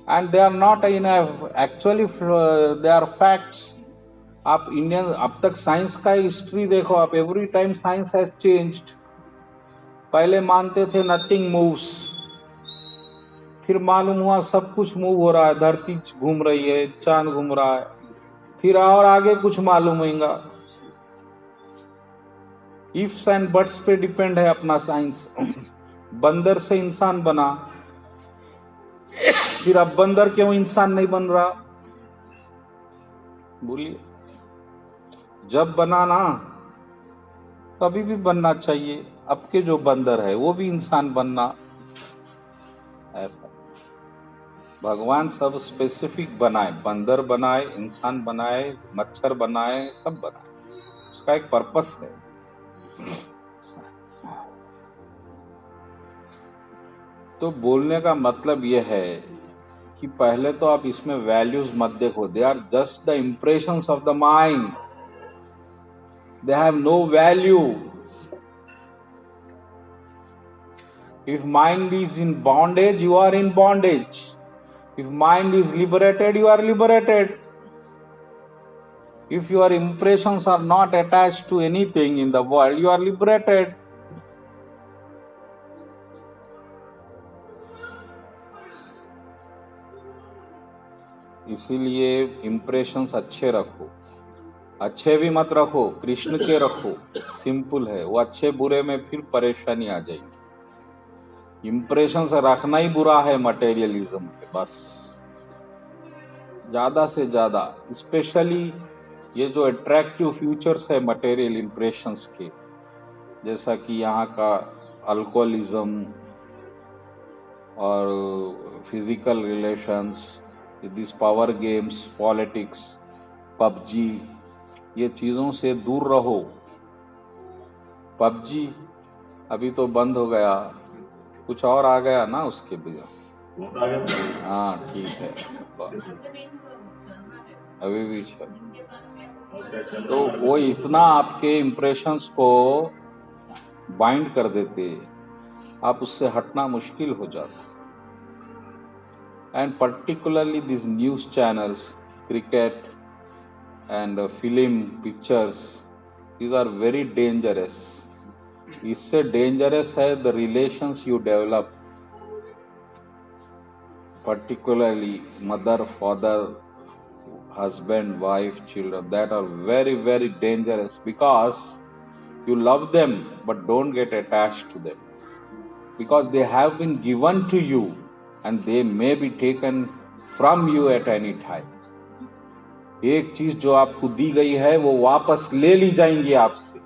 Speaker 1: and they are not in actually, they are facts. आप इंडियन अब तक साइंस का हिस्ट्री देखो आप, every time science has changed. पहले मानते थे नथिंग मूव्स, फिर मालूम हुआ सब कुछ मूव हो रहा है, धरती घूम रही है, चांद घूम रहा है, फिर और आगे कुछ मालूम होगा। इफ्स एंड बट्स पे डिपेंड है अपना साइंस। बंदर से इंसान बना, फिर अब बंदर क्यों इंसान नहीं बन रहा? बोलिए। जब बना ना, कभी भी बनना चाहिए। अब के जो बंदर है वो भी इंसान बनना, ऐसा भगवान सब स्पेसिफिक बनाए। बंदर बनाए, इंसान बनाए, मच्छर बनाए, सब बनाए, उसका एक पर्पस है। तो बोलने का मतलब यह है कि पहले तो आप इसमें वैल्यूज मत देखो। They are just the impressions of the mind, they have no value. If mind is in bondage, you are in bondage. If mind is liberated, you are liberated. If your impressions are not attached to anything in the world, you are liberated. इसीलिए impressions अच्छे रखो, अच्छे भी मत रखो, कृष्ण के रखो। Simple है, वो अच्छे बुरे में फिर परेशानी आ जाएगी। इंप्रेशंस रखना ही बुरा है मटेरियलिज्म पे, बस ज्यादा से ज्यादा। स्पेशली ये जो अट्रैक्टिव फ्यूचर्स है मटेरियल इंप्रेशंस के, जैसा कि यहाँ का अल्कोहलिज्म और physical relations, this power games, politics, PUBG, ये चीज़ों से दूर रहो। पबजी अभी तो बंद हो गया, कुछ और आ गया ना उसके बिना। हाँ ठीक है, अभी भी चल। तो वो इतना आपके इंप्रेशंस को बाइंड कर देते, आप उससे हटना मुश्किल हो जाता। And particularly this news channels, cricket and film, pictures, these are very dangerous. इससे डेंजरस है the relations you develop, particularly mother, father, husband, wife, children, that are very, very dangerous, because you love them but don't get attached to them, because they have been given to you and they may be taken from you at any time. एक चीज जो आपको दी गई है वो वापस ले ली जाएंगी आपसे,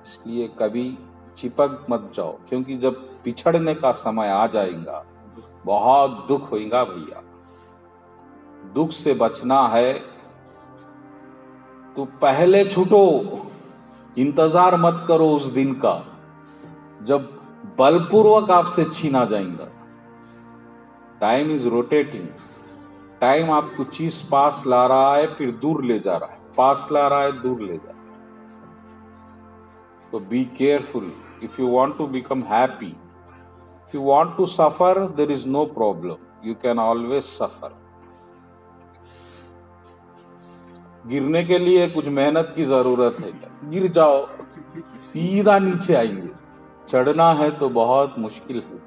Speaker 1: इसलिए कभी चिपक मत जाओ, क्योंकि जब पिछड़ने का समय आ जाएगा बहुत दुख होगा भैया। दुख से बचना है तो पहले छूटो, इंतजार मत करो उस दिन का जब बलपूर्वक आपसे छीना जाएगा। टाइम इज रोटेटिंग, टाइम आपको चीज पास ला रहा है फिर दूर ले जा रहा है। पास ला रहा है, दूर ले जा। तो be careful if you want to become happy. If you want to suffer, there is no problem, you can always suffer. गिरने के लिए कुछ मेहनत की जरूरत है क्या? गिर जाओ, सीधा नीचे आएंगे। चढ़ना है तो बहुत मुश्किल है,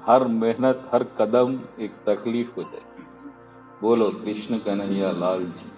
Speaker 1: हर मेहनत हर कदम एक तकलीफ हो जाए। बोलो कृष्ण कन्हैया लाल जी।